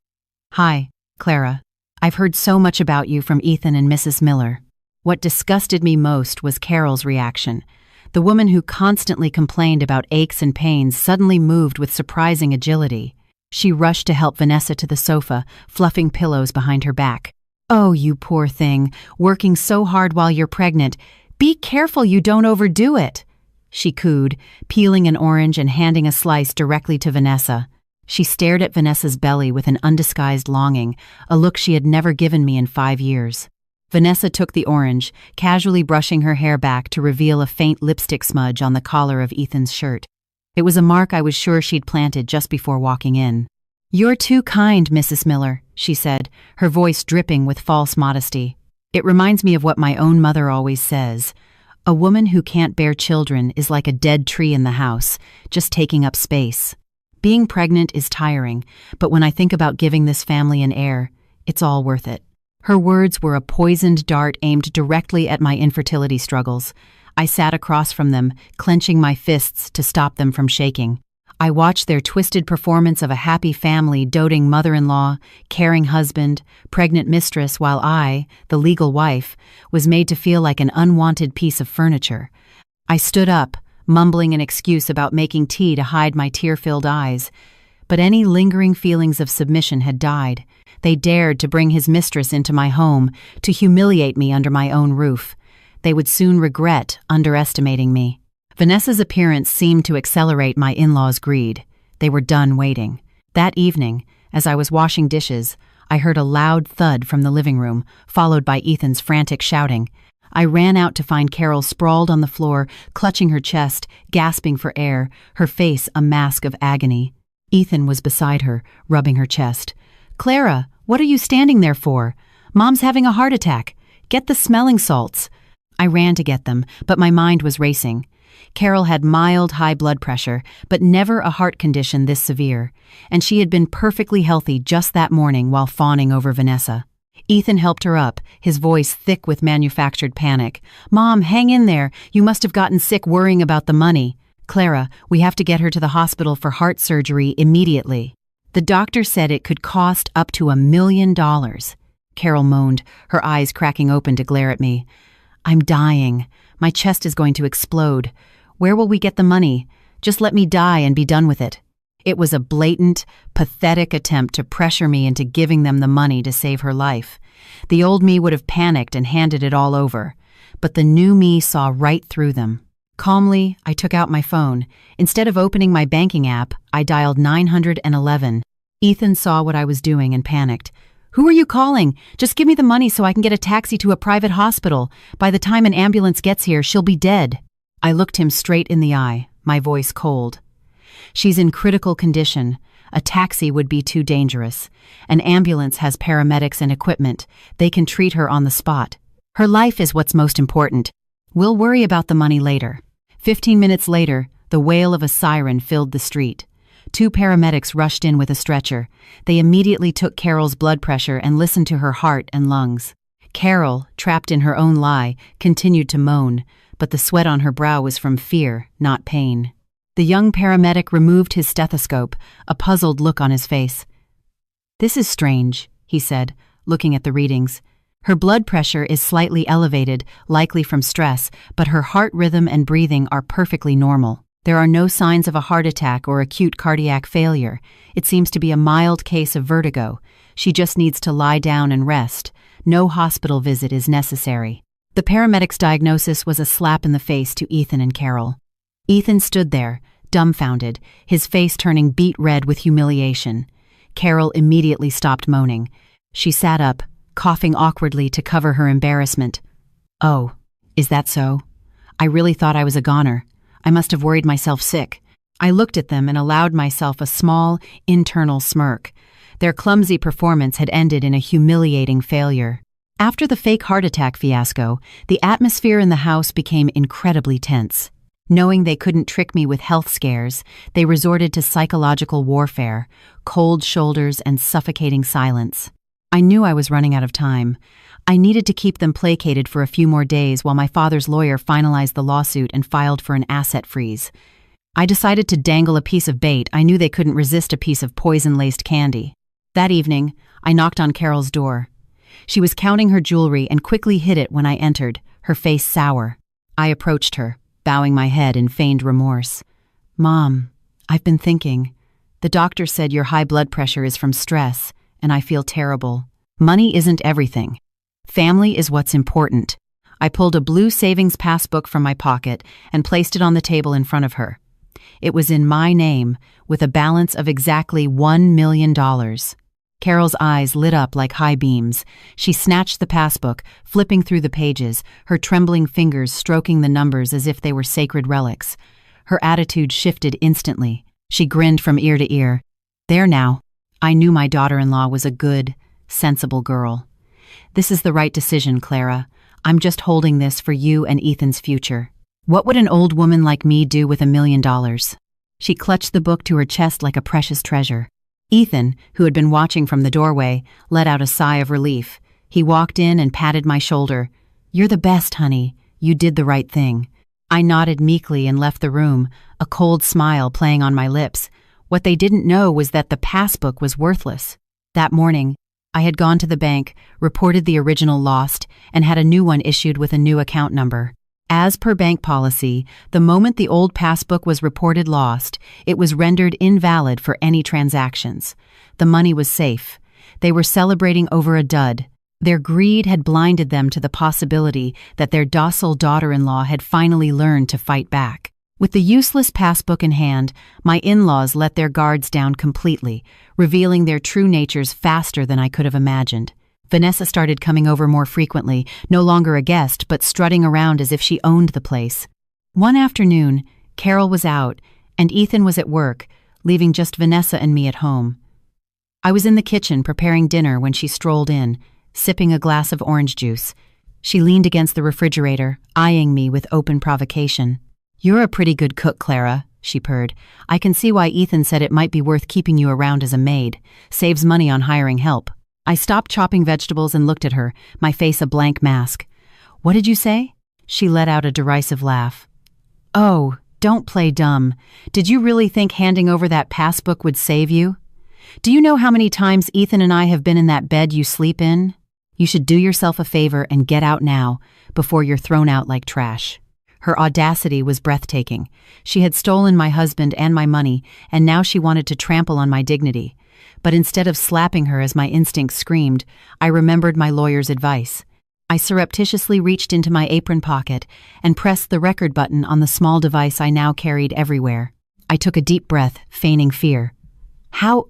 Hi, Clara. I've heard so much about you from Ethan and Mrs. Miller. What disgusted me most was Carol's reaction. The woman who constantly complained about aches and pains suddenly moved with surprising agility. She rushed to help Vanessa to the sofa, fluffing pillows behind her back. Oh, you poor thing, working so hard while you're pregnant. Be careful you don't overdo it, she cooed, peeling an orange and handing a slice directly to Vanessa. She stared at Vanessa's belly with an undisguised longing, a look she had never given me in 5 years. Vanessa took the orange, casually brushing her hair back to reveal a faint lipstick smudge on the collar of Ethan's shirt. It was a mark I was sure she'd planted just before walking in. You're too kind, Mrs. Miller, she said, her voice dripping with false modesty. It reminds me of what my own mother always says. A woman who can't bear children is like a dead tree in the house, just taking up space. Being pregnant is tiring, but when I think about giving this family an heir, it's all worth it. Her words were a poisoned dart aimed directly at my infertility struggles. I sat across from them, clenching my fists to stop them from shaking. I watched their twisted performance of a happy family, doting mother-in-law, caring husband, pregnant mistress, while I, the legal wife, was made to feel like an unwanted piece of furniture. I stood up, mumbling an excuse about making tea to hide my tear-filled eyes. But any lingering feelings of submission had died. They dared to bring his mistress into my home, to humiliate me under my own roof. They would soon regret underestimating me. Vanessa's appearance seemed to accelerate my in-laws' greed. They were done waiting. That evening, as I was washing dishes, I heard a loud thud from the living room, followed by Ethan's frantic shouting. I ran out to find Carol sprawled on the floor, clutching her chest, gasping for air, her face a mask of agony. Ethan was beside her, rubbing her chest. "Clara, what are you standing there for? Mom's having a heart attack. Get the smelling salts." I ran to get them, but my mind was racing. Carol had mild high blood pressure, but never a heart condition this severe, and she had been perfectly healthy just that morning while fawning over Vanessa. Ethan helped her up, his voice thick with manufactured panic. "Mom, hang in there. You must have gotten sick worrying about the money. Clara, we have to get her to the hospital for heart surgery immediately. The doctor said it could cost up to $1 million. Carol moaned, her eyes cracking open to glare at me. "I'm dying. My chest is going to explode. Where will we get the money? Just let me die and be done with it." It was a blatant, pathetic attempt to pressure me into giving them the money to save her life. The old me would have panicked and handed it all over, but the new me saw right through them. Calmly, I took out my phone. Instead of opening my banking app, I dialed 911. Ethan saw what I was doing and panicked. "Who are you calling? Just give me the money so I can get a taxi to a private hospital. By the time an ambulance gets here, she'll be dead." I looked him straight in the eye, my voice cold. "She's in critical condition. A taxi would be too dangerous. An ambulance has paramedics and equipment. They can treat her on the spot. Her life is what's most important. We'll worry about the money later." 15 minutes later, the wail of a siren filled the street. 2 paramedics rushed in with a stretcher. They immediately took Carol's blood pressure and listened to her heart and lungs. Carol, trapped in her own lie, continued to moan, but the sweat on her brow was from fear, not pain. The young paramedic removed his stethoscope, a puzzled look on his face. "This is strange," he said, looking at the readings. "Her blood pressure is slightly elevated, likely from stress, but her heart rhythm and breathing are perfectly normal. There are no signs of a heart attack or acute cardiac failure. It seems to be a mild case of vertigo. She just needs to lie down and rest. No hospital visit is necessary." The paramedic's diagnosis was a slap in the face to Ethan and Carol. Ethan stood there, dumbfounded, his face turning beet red with humiliation. Carol immediately stopped moaning. She sat up, coughing awkwardly to cover her embarrassment. "Oh, is that so? I really thought I was a goner. I must have worried myself sick." I looked at them and allowed myself a small, internal smirk. Their clumsy performance had ended in a humiliating failure. After the fake heart attack fiasco, the atmosphere in the house became incredibly tense. Knowing they couldn't trick me with health scares, they resorted to psychological warfare, cold shoulders and suffocating silence. I knew I was running out of time. I needed to keep them placated for a few more days while my father's lawyer finalized the lawsuit and filed for an asset freeze. I decided to dangle a piece of bait. I knew they couldn't resist a piece of poison-laced candy. That evening, I knocked on Carol's door. She was counting her jewelry and quickly hid it when I entered, her face sour. I approached her, bowing my head in feigned remorse. "Mom, I've been thinking. The doctor said your high blood pressure is from stress, and I feel terrible. Money isn't everything. Family is what's important." I pulled a blue savings passbook from my pocket and placed it on the table in front of her. It was in my name, with a balance of exactly $1 million. Carol's eyes lit up like high beams. She snatched the passbook, flipping through the pages, her trembling fingers stroking the numbers as if they were sacred relics. Her attitude shifted instantly. She grinned from ear to ear. "There now." I knew my daughter-in-law was a good, sensible girl. "This is the right decision, Clara. I'm just holding this for you and Ethan's future. What would an old woman like me do with $1 million? She clutched the book to her chest like a precious treasure. Ethan, who had been watching from the doorway, let out a sigh of relief. He walked in and patted my shoulder. "You're the best, honey. You did the right thing." I nodded meekly and left the room, a cold smile playing on my lips. What they didn't know was that the passbook was worthless. That morning, I had gone to the bank, reported the original lost, and had a new one issued with a new account number. As per bank policy, the moment the old passbook was reported lost, it was rendered invalid for any transactions. The money was safe. They were celebrating over a dud. Their greed had blinded them to the possibility that their docile daughter-in-law had finally learned to fight back. With the useless passbook in hand, my in-laws let their guards down completely, revealing their true natures faster than I could have imagined. Vanessa started coming over more frequently, no longer a guest, but strutting around as if she owned the place. One afternoon, Carol was out, and Ethan was at work, leaving just Vanessa and me at home. I was in the kitchen preparing dinner when she strolled in, sipping a glass of orange juice. She leaned against the refrigerator, eyeing me with open provocation. "You're a pretty good cook, Clara," she purred. "I can see why Ethan said it might be worth keeping you around as a maid. Saves money on hiring help." I stopped chopping vegetables and looked at her, my face a blank mask. "What did you say?" She let out a derisive laugh. "Oh, don't play dumb. Did you really think handing over that passbook would save you? Do you know how many times Ethan and I have been in that bed you sleep in? You should do yourself a favor and get out now, before you're thrown out like trash." Her audacity was breathtaking. She had stolen my husband and my money, and now she wanted to trample on my dignity. But instead of slapping her as my instincts screamed, I remembered my lawyer's advice. I surreptitiously reached into my apron pocket and pressed the record button on the small device I now carried everywhere. I took a deep breath, feigning fear. How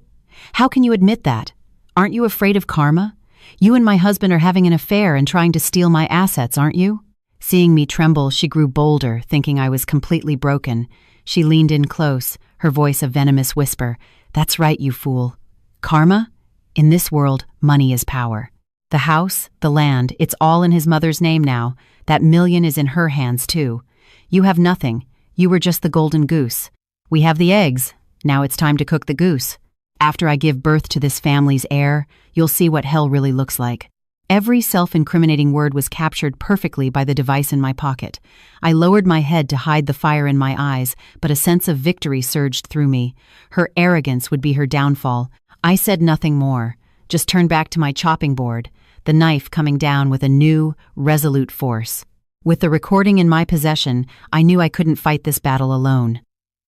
can you admit that? Aren't you afraid of karma? You and my husband are having an affair and trying to steal my assets, aren't you? Seeing me tremble, she grew bolder, thinking I was completely broken. She leaned in close, her voice a venomous whisper. "That's right, you fool. Karma? In this world, money is power. The house, the land, it's all in his mother's name now. That million is in her hands, too. You have nothing. You were just the golden goose. We have the eggs. Now it's time to cook the goose. After I give birth to this family's heir, you'll see what hell really looks like." Every self-incriminating word was captured perfectly by the device in my pocket. I lowered my head to hide the fire in my eyes, but a sense of victory surged through me. Her arrogance would be her downfall. I said nothing more, just turned back to my chopping board, the knife coming down with a new, resolute force. With the recording in my possession, I knew I couldn't fight this battle alone.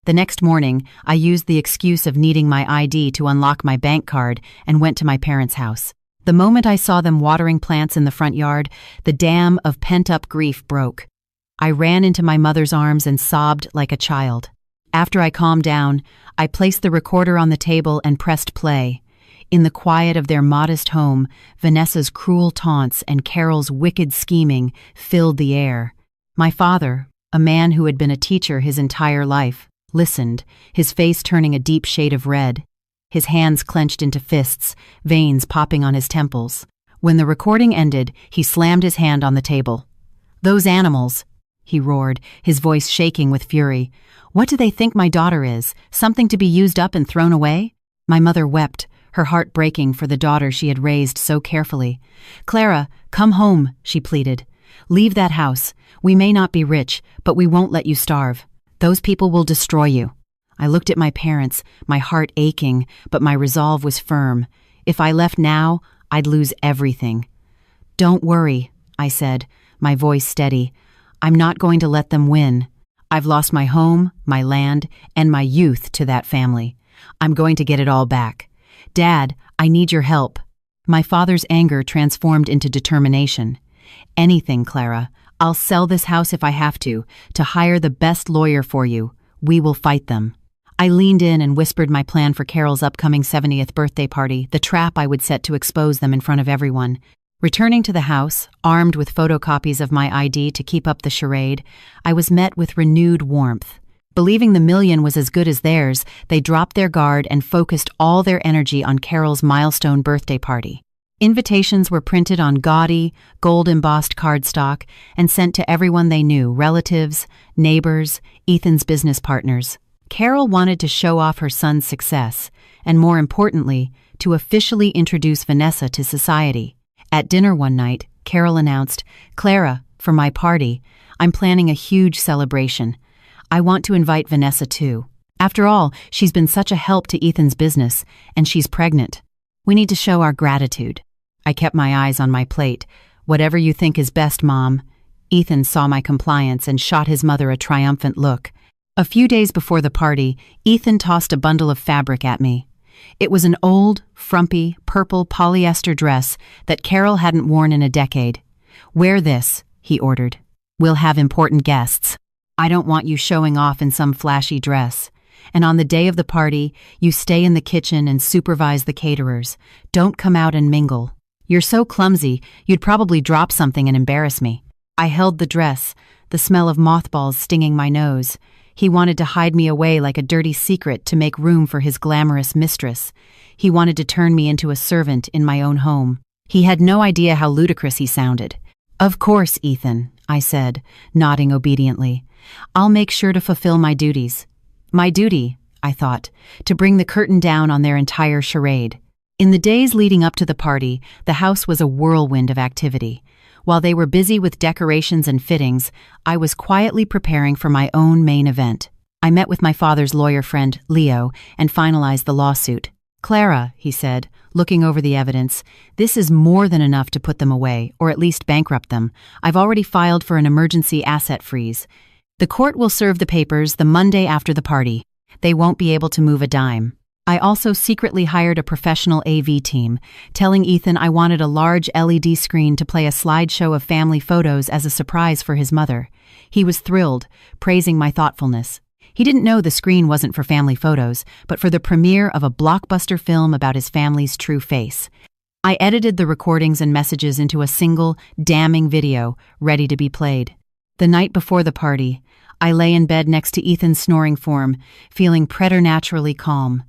The next morning, I used the excuse of needing my ID to unlock my bank card and went to my parents' house. The moment I saw them watering plants in the front yard, the dam of pent-up grief broke. I ran into my mother's arms and sobbed like a child. After I calmed down, I placed the recorder on the table and pressed play. In the quiet of their modest home, Vanessa's cruel taunts and Carol's wicked scheming filled the air. My father, a man who had been a teacher his entire life, listened, his face turning a deep shade of red. His hands clenched into fists, veins popping on his temples. When the recording ended, he slammed his hand on the table. "Those animals," he roared, his voice shaking with fury. "What do they think my daughter is? Something to be used up and thrown away?" My mother wept, her heart breaking for the daughter she had raised so carefully. "Clara, come home," she pleaded. "Leave that house. We may not be rich, but we won't let you starve. Those people will destroy you." I looked at my parents, my heart aching, but my resolve was firm. If I left now, I'd lose everything. "Don't worry," I said, my voice steady. "I'm not going to let them win. I've lost my home, my land, and my youth to that family. I'm going to get it all back. Dad, I need your help." My father's anger transformed into determination. "Anything, Clara. I'll sell this house if I have to hire the best lawyer for you. We will fight them." I leaned in and whispered my plan for Carol's upcoming 70th birthday party, the trap I would set to expose them in front of everyone. Returning to the house, armed with photocopies of my ID to keep up the charade, I was met with renewed warmth. Believing the million was as good as theirs, they dropped their guard and focused all their energy on Carol's milestone birthday party. Invitations were printed on gaudy, gold-embossed cardstock and sent to everyone they knew, relatives, neighbors, Ethan's business partners. Carol wanted to show off her son's success, and more importantly, to officially introduce Vanessa to society. At dinner one night, Carol announced, "Clara, for my party, I'm planning a huge celebration. I want to invite Vanessa too. After all, she's been such a help to Ethan's business, and she's pregnant. We need to show our gratitude. I kept my eyes on my plate. Whatever you think is best, Mom. Ethan saw my compliance and shot his mother a triumphant look. A few days before the party, Ethan tossed a bundle of fabric at me. It was an old, frumpy, purple polyester dress that Carol hadn't worn in a decade. "Wear this," he ordered. "We'll have important guests. I don't want you showing off in some flashy dress. And on the day of the party, you stay in the kitchen and supervise the caterers. Don't come out and mingle. You're so clumsy, you'd probably drop something and embarrass me." I held the dress, the smell of mothballs stinging my nose. He wanted to hide me away like a dirty secret to make room for his glamorous mistress. He wanted to turn me into a servant in my own home. He had no idea how ludicrous he sounded. "Of course, Ethan," I said, nodding obediently. "I'll make sure to fulfill my duties." My duty, I thought, to bring the curtain down on their entire charade. In the days leading up to the party, the house was a whirlwind of activity. While they were busy with decorations and fittings, I was quietly preparing for my own main event. I met with my father's lawyer friend, Leo, and finalized the lawsuit. "Clara," he said, looking over the evidence, "this is more than enough to put them away, or at least bankrupt them. I've already filed for an emergency asset freeze. The court will serve the papers the Monday after the party. They won't be able to move a dime." I also secretly hired a professional AV team, telling Ethan I wanted a large LED screen to play a slideshow of family photos as a surprise for his mother. He was thrilled, praising my thoughtfulness. He didn't know the screen wasn't for family photos, but for the premiere of a blockbuster film about his family's true face. I edited the recordings and messages into a single, damning video, ready to be played. The night before the party, I lay in bed next to Ethan's snoring form, feeling preternaturally calm.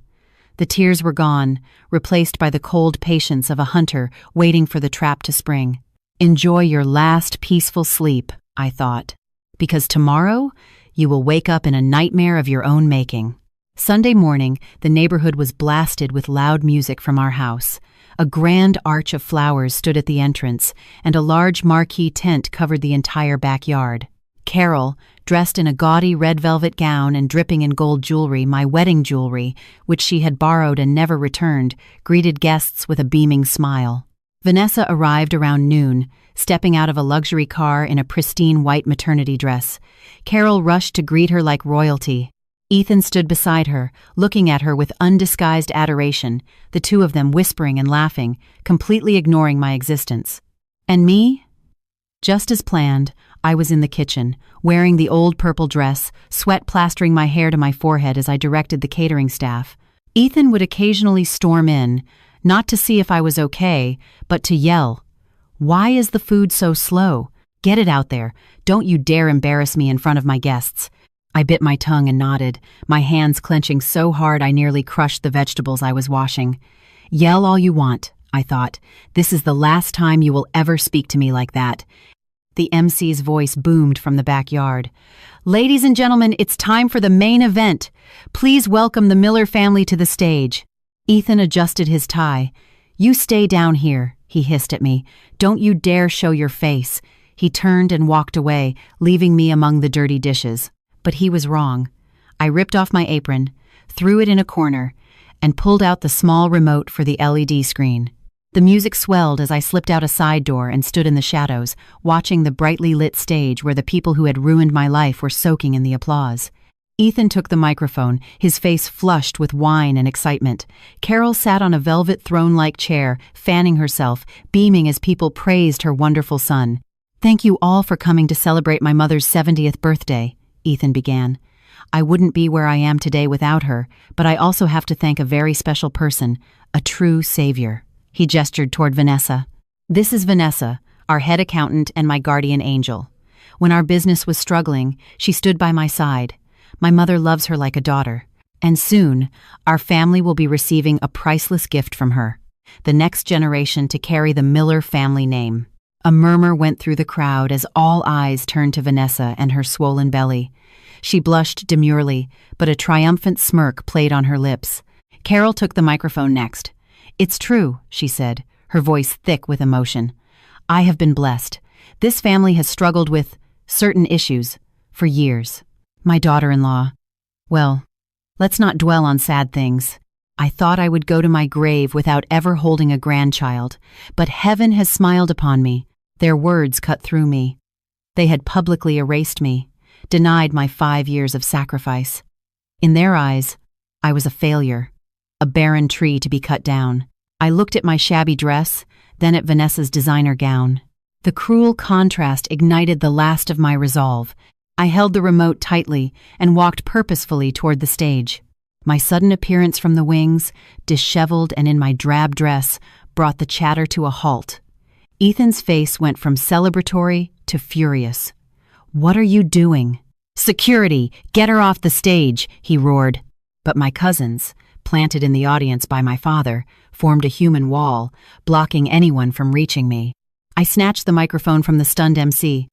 The tears were gone, replaced by the cold patience of a hunter waiting for the trap to spring. "Enjoy your last peaceful sleep," I thought, "because tomorrow you will wake up in a nightmare of your own making." Sunday morning, the neighborhood was blasted with loud music from our house. A grand arch of flowers stood at the entrance, and a large marquee tent covered the entire backyard. Carol, dressed in a gaudy red velvet gown and dripping in gold jewelry, my wedding jewelry, which she had borrowed and never returned, greeted guests with a beaming smile. Vanessa arrived around noon, stepping out of a luxury car in a pristine white maternity dress. Carol rushed to greet her like royalty. Ethan stood beside her, looking at her with undisguised adoration, the two of them whispering and laughing, completely ignoring my existence. And me? Just as planned, I was in the kitchen, wearing the old purple dress, sweat plastering my hair to my forehead as I directed the catering staff. Ethan would occasionally storm in, not to see if I was okay, but to yell, "Why is the food so slow? Get it out there. Don't you dare embarrass me in front of my guests." I bit my tongue and nodded, my hands clenching so hard I nearly crushed the vegetables I was washing. "Yell all you want," I thought. "This is the last time you will ever speak to me like that." The MC's voice boomed from the backyard. "Ladies and gentlemen, it's time for the main event. Please welcome the Miller family to the stage." Ethan adjusted his tie. "You stay down here," he hissed at me. "Don't you dare show your face." He turned and walked away, leaving me among the dirty dishes. But he was wrong. I ripped off my apron, threw it in a corner, and pulled out the small remote for the LED screen. The music swelled as I slipped out a side door and stood in the shadows, watching the brightly lit stage where the people who had ruined my life were soaking in the applause. Ethan took the microphone, his face flushed with wine and excitement. Carol sat on a velvet throne-like chair, fanning herself, beaming as people praised her wonderful son. "Thank you all for coming to celebrate my mother's 70th birthday," Ethan began. "I wouldn't be where I am today without her, but I also have to thank a very special person, a true savior." He gestured toward Vanessa. "This is Vanessa, our head accountant and my guardian angel. When our business was struggling, she stood by my side. My mother loves her like a daughter. And soon, our family will be receiving a priceless gift from her, the next generation to carry the Miller family name." A murmur went through the crowd as all eyes turned to Vanessa and her swollen belly. She blushed demurely, but a triumphant smirk played on her lips. Carol took the microphone next. "It's true," she said, her voice thick with emotion. "I have been blessed. This family has struggled with certain issues, for years. My daughter-in-law. Well, let's not dwell on sad things. I thought I would go to my grave without ever holding a grandchild, but heaven has smiled upon me. Their words cut through me. They had publicly erased me, denied my 5 years of sacrifice. In their eyes, I was a failure, a barren tree to be cut down. I looked at my shabby dress, then at Vanessa's designer gown. The cruel contrast ignited the last of my resolve. I held the remote tightly and walked purposefully toward the stage. My sudden appearance from the wings, disheveled and in my drab dress, brought the chatter to a halt. Ethan's face went from celebratory to furious. "What are you doing?" "Security! Get her off the stage!" he roared. But my cousins, planted in the audience by my father, formed a human wall, blocking anyone from reaching me. I snatched the microphone from the stunned MC.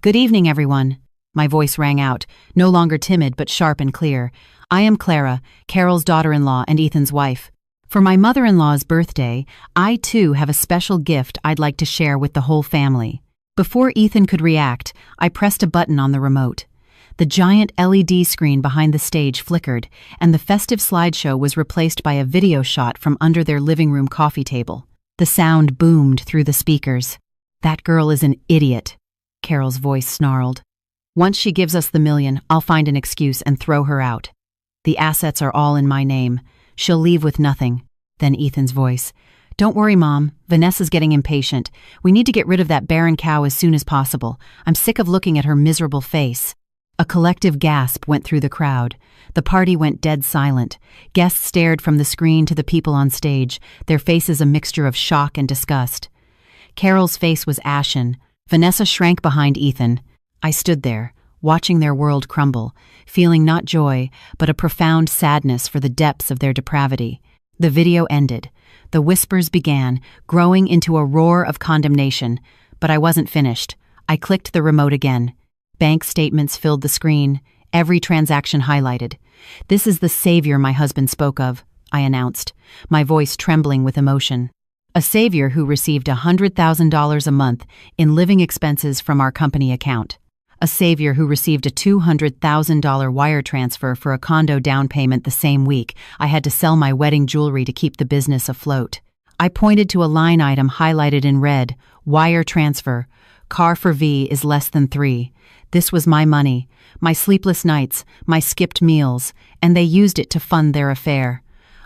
"Good evening, everyone." My voice rang out, no longer timid but sharp and clear. "I am Clara, Carol's daughter-in-law and Ethan's wife. For my mother-in-law's birthday, I too have a special gift I'd like to share with the whole family." Before Ethan could react, I pressed a button on the remote. The giant LED screen behind the stage flickered, and the festive slideshow was replaced by a video shot from under their living room coffee table. The sound boomed through the speakers. "That girl is an idiot," Carol's voice snarled. "Once she gives us the million, I'll find an excuse and throw her out. The assets are all in my name. She'll leave with nothing." Then Ethan's voice. "Don't worry, Mom. Vanessa's getting impatient. We need to get rid of that barren cow as soon as possible. I'm sick of looking at her miserable face." A collective gasp went through the crowd. The party went dead silent. Guests stared from the screen to the people on stage, their faces a mixture of shock and disgust. Carol's face was ashen. Vanessa shrank behind Ethan. I stood there, watching their world crumble, feeling not joy, but a profound sadness for the depths of their depravity. The video ended. The whispers began, growing into a roar of condemnation. But I wasn't finished. I clicked the remote again. Bank statements filled the screen, every transaction highlighted. "This is the savior my husband spoke of," I announced, my voice trembling with emotion. "A savior who received $100,000 a month in living expenses from our company account. A savior who received a $200,000 wire transfer for a condo down payment the same week I had to sell my wedding jewelry to keep the business afloat." I pointed to a line item highlighted in red, "Wire transfer. Car for V is less than 3. This was my money, my sleepless nights, my skipped meals, and they used it to fund their affair."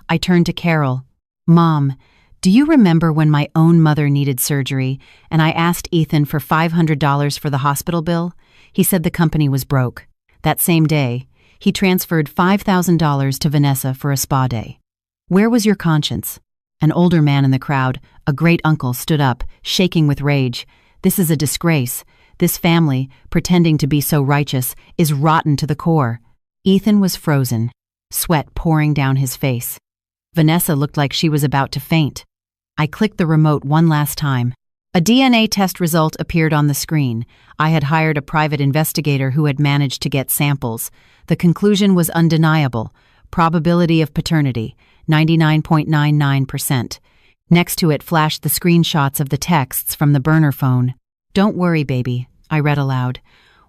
I turned to Carol. "Mom, do you remember when my own mother needed surgery, and I asked Ethan for $500 for the hospital bill? He said the company was broke. That same day, he transferred $5,000 to Vanessa for a spa day. Where was your conscience?" An older man in the crowd, a great uncle, stood up, shaking with rage. "This is a disgrace. This family, pretending to be so righteous, is rotten to the core." Ethan was frozen, sweat pouring down his face. Vanessa looked like she was about to faint. I clicked the remote one last time. A DNA test result appeared on the screen. I had hired a private investigator who had managed to get samples. The conclusion was undeniable. Probability of paternity, 99.99%. Next to it flashed the screenshots of the texts from the burner phone. "Don't worry, baby," I read aloud.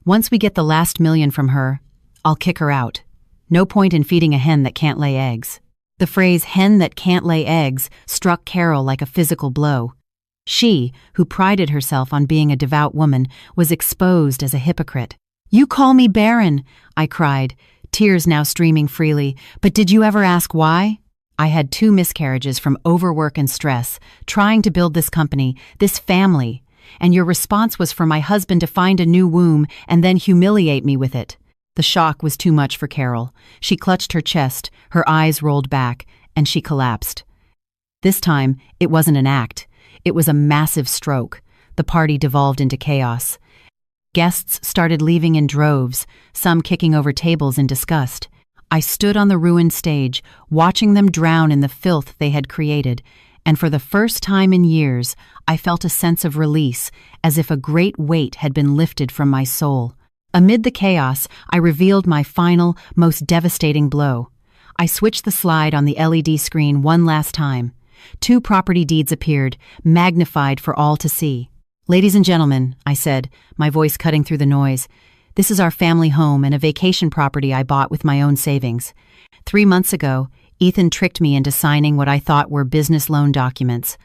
"Once we get the last million from her, I'll kick her out. No point in feeding a hen that can't lay eggs." The phrase "hen that can't lay eggs" struck Carol like a physical blow. She, who prided herself on being a devout woman, was exposed as a hypocrite. "You call me barren," I cried, tears now streaming freely. "But did you ever ask why?" I had 2 miscarriages from overwork and stress, trying to build this company, this family, and your response was for my husband to find a new womb and then humiliate me with it. The shock was too much for Carol. She clutched her chest, her eyes rolled back, and she collapsed. This time, it wasn't an act. It was a massive stroke. The party devolved into chaos. Guests started leaving in droves, some kicking over tables in disgust. I stood on the ruined stage, watching them drown in the filth they had created, and for the first time in years, I felt a sense of release, as if a great weight had been lifted from my soul. Amid the chaos, I revealed my final, most devastating blow. I switched the slide on the LED screen one last time. 2 property deeds appeared, magnified for all to see. Ladies and gentlemen, I said, my voice cutting through the noise, this is our family home and a vacation property I bought with my own savings. 3 months ago, Ethan tricked me into signing what I thought were business loan documents.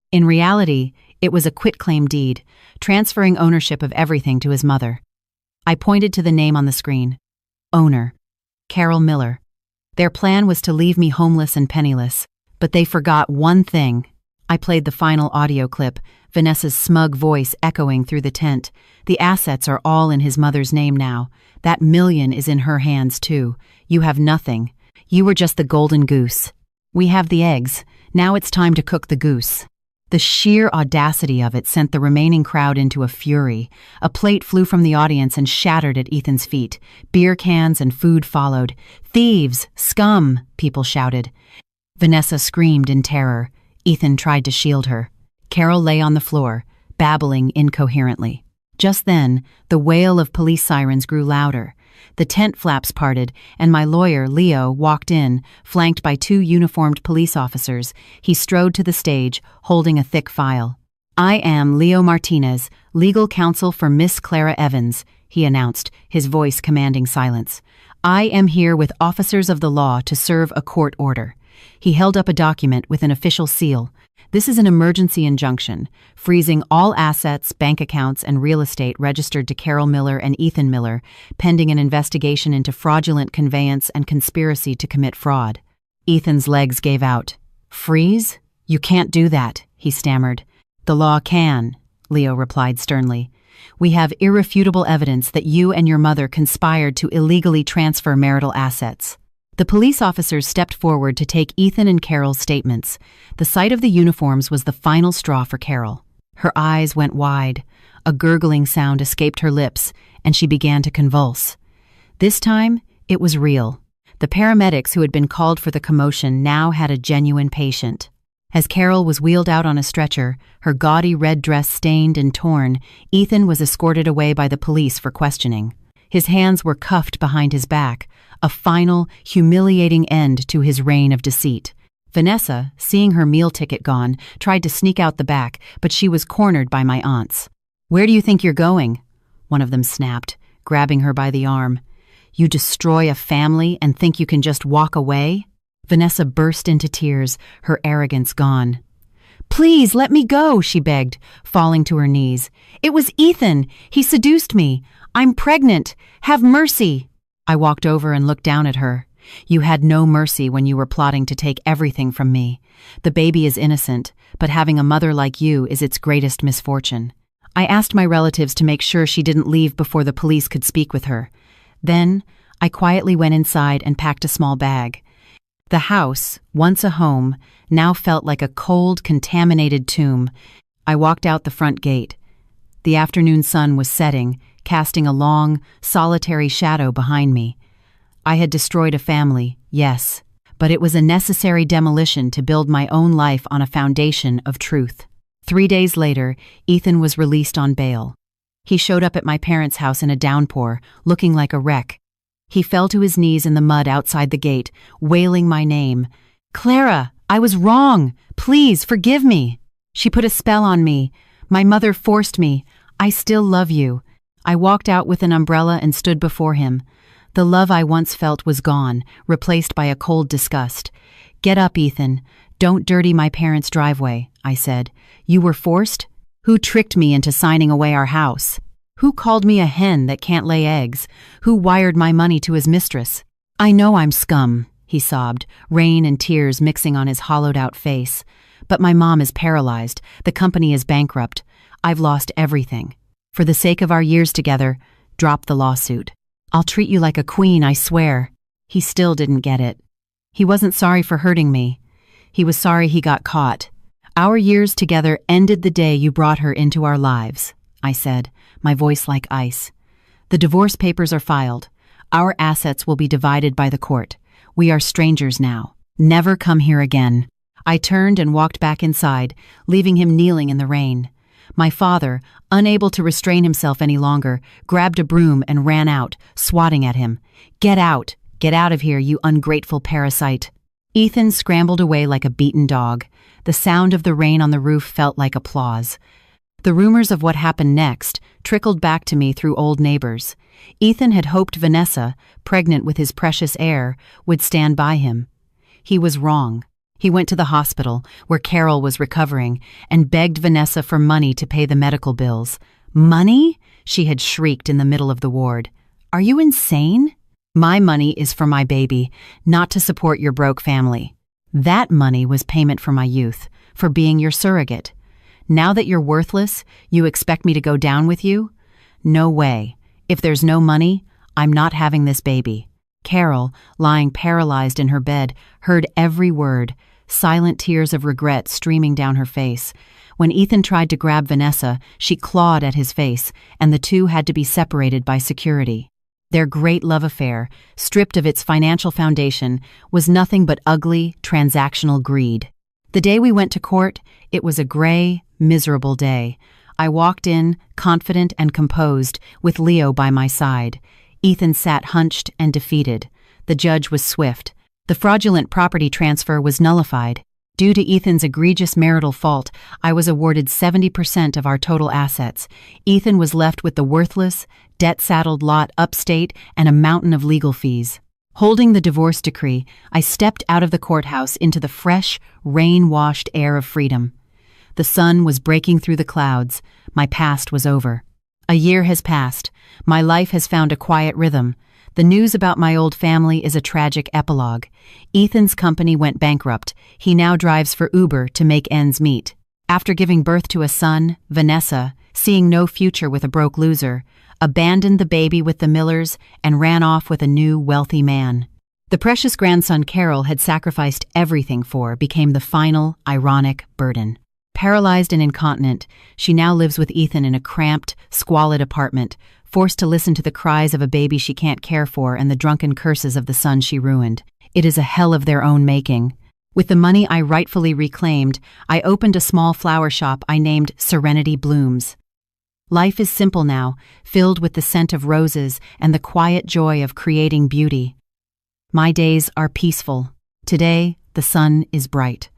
In reality, it was a quitclaim deed, transferring ownership of everything to his mother. I pointed to the name on the screen. Owner. Carol Miller. Their plan was to leave me homeless and penniless, but they forgot one thing. I played the final audio clip, Vanessa's smug voice echoing through the tent. The assets are all in his mother's name now. That million is in her hands, too. You have nothing. You were just the golden goose. We have the eggs. Now it's time to cook the goose. The sheer audacity of it sent the remaining crowd into a fury. A plate flew from the audience and shattered at Ethan's feet. Beer cans and food followed. Thieves! Scum! People shouted. Vanessa screamed in terror. Ethan tried to shield her. Carol lay on the floor, babbling incoherently. Just then, the wail of police sirens grew louder. The tent flaps parted, and my lawyer, Leo, walked in, flanked by 2 uniformed police officers. He strode to the stage, holding a thick file. "I am Leo Martinez, legal counsel for Miss Clara Evans," he announced, his voice commanding silence. "I am here with officers of the law to serve a court order." He held up a document with an official seal. "This is an emergency injunction, freezing all assets, bank accounts, and real estate registered to Carol Miller and Ethan Miller, pending an investigation into fraudulent conveyance and conspiracy to commit fraud." Ethan's legs gave out. "Freeze? You can't do that," he stammered. "The law can," Leo replied sternly. "We have irrefutable evidence that you and your mother conspired to illegally transfer marital assets." The police officers stepped forward to take Ethan and Carol's statements. The sight of the uniforms was the final straw for Carol. Her eyes went wide. A gurgling sound escaped her lips, and she began to convulse. This time, it was real. The paramedics who had been called for the commotion now had a genuine patient. As Carol was wheeled out on a stretcher, her gaudy red dress stained and torn, Ethan was escorted away by the police for questioning. His hands were cuffed behind his back, a final, humiliating end to his reign of deceit. Vanessa, seeing her meal ticket gone, tried to sneak out the back, but she was cornered by my aunts. "Where do you think you're going?" one of them snapped, grabbing her by the arm. "You destroy a family and think you can just walk away?" Vanessa burst into tears, her arrogance gone. "Please, let me go," she begged, falling to her knees. "It was Ethan. He seduced me. I'm pregnant. Have mercy." I walked over and looked down at her. "You had no mercy when you were plotting to take everything from me. The baby is innocent, but having a mother like you is its greatest misfortune." I asked my relatives to make sure she didn't leave before the police could speak with her. Then, I quietly went inside and packed a small bag. The house, once a home, now felt like a cold, contaminated tomb. I walked out the front gate. The afternoon sun was setting, casting a long, solitary shadow behind me. I had destroyed a family, yes, but it was a necessary demolition to build my own life on a foundation of truth. 3 days later, Ethan was released on bail. He showed up at my parents' house in a downpour, looking like a wreck. He fell to his knees in the mud outside the gate, wailing my name. "Clara, I was wrong. Please, forgive me." "She put a spell on me. My mother forced me. I still love you." I walked out with an umbrella and stood before him. The love I once felt was gone, replaced by a cold disgust. "Get up, Ethan. Don't dirty my parents' driveway," I said. "You were forced? Who tricked me into signing away our house? Who called me a hen that can't lay eggs? Who wired my money to his mistress?" "I know I'm scum," he sobbed, rain and tears mixing on his hollowed-out face. "But my mom is paralyzed. The company is bankrupt. I've lost everything. For the sake of our years together, drop the lawsuit. I'll treat you like a queen, I swear." He still didn't get it. He wasn't sorry for hurting me. He was sorry he got caught. "Our years together ended the day you brought her into our lives," I said, my voice like ice. "The divorce papers are filed. Our assets will be divided by the court. We are strangers now. Never come here again." I turned and walked back inside, leaving him kneeling in the rain. My father, unable to restrain himself any longer, grabbed a broom and ran out, swatting at him. "Get out! Get out of here, you ungrateful parasite!" Ethan scrambled away like a beaten dog. The sound of the rain on the roof felt like applause. The rumors of what happened next trickled back to me through old neighbors. Ethan had hoped Vanessa, pregnant with his precious heir, would stand by him. He was wrong. He went to the hospital, where Carol was recovering, and begged Vanessa for money to pay the medical bills. "Money?" she had shrieked in the middle of the ward. "Are you insane? My money is for my baby, not to support your broke family. That money was payment for my youth, for being your surrogate. Now that you're worthless, you expect me to go down with you? No way. If there's no money, I'm not having this baby." Carol, lying paralyzed in her bed, heard every word, silent tears of regret streaming down her face. When Ethan tried to grab Vanessa, she clawed at his face, and the two had to be separated by security. Their great love affair, stripped of its financial foundation, was nothing but ugly, transactional greed. The day we went to court, it was a gray, miserable day. I walked in, confident and composed, with Leo by my side. Ethan sat hunched and defeated. The judge was swift. The fraudulent property transfer was nullified. Due to Ethan's egregious marital fault, I was awarded 70% of our total assets. Ethan was left with the worthless, debt-saddled lot upstate and a mountain of legal fees. Holding the divorce decree, I stepped out of the courthouse into the fresh, rain-washed air of freedom. The sun was breaking through the clouds. My past was over. A year has passed. My life has found a quiet rhythm. The news about my old family is a tragic epilogue. Ethan's company went bankrupt. He now drives for Uber to make ends meet. After giving birth to a son, Vanessa, seeing no future with a broke loser, abandoned the baby with the Millers and ran off with a new, wealthy man. The precious grandson Carol had sacrificed everything for became the final, ironic burden. Paralyzed and incontinent, she now lives with Ethan in a cramped, squalid apartment, forced to listen to the cries of a baby she can't care for and the drunken curses of the son she ruined. It is a hell of their own making. With the money I rightfully reclaimed, I opened a small flower shop I named Serenity Blooms. Life is simple now, filled with the scent of roses and the quiet joy of creating beauty. My days are peaceful. Today, the sun is bright.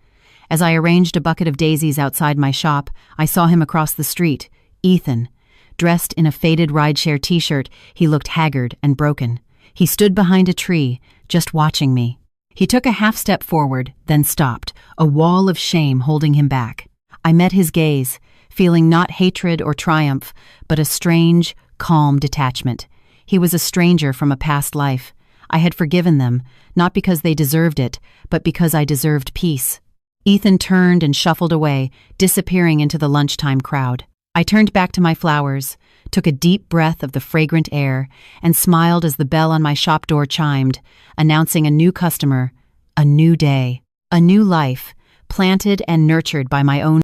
As I arranged a bucket of daisies outside my shop, I saw him across the street, Ethan. Dressed in a faded rideshare t-shirt, he looked haggard and broken. He stood behind a tree, just watching me. He took a half step forward, then stopped, a wall of shame holding him back. I met his gaze, feeling not hatred or triumph, but a strange, calm detachment. He was a stranger from a past life. I had forgiven them, not because they deserved it, but because I deserved peace. Ethan turned and shuffled away, disappearing into the lunchtime crowd. I turned back to my flowers, took a deep breath of the fragrant air, and smiled as the bell on my shop door chimed, announcing a new customer, a new day, a new life, planted and nurtured by my own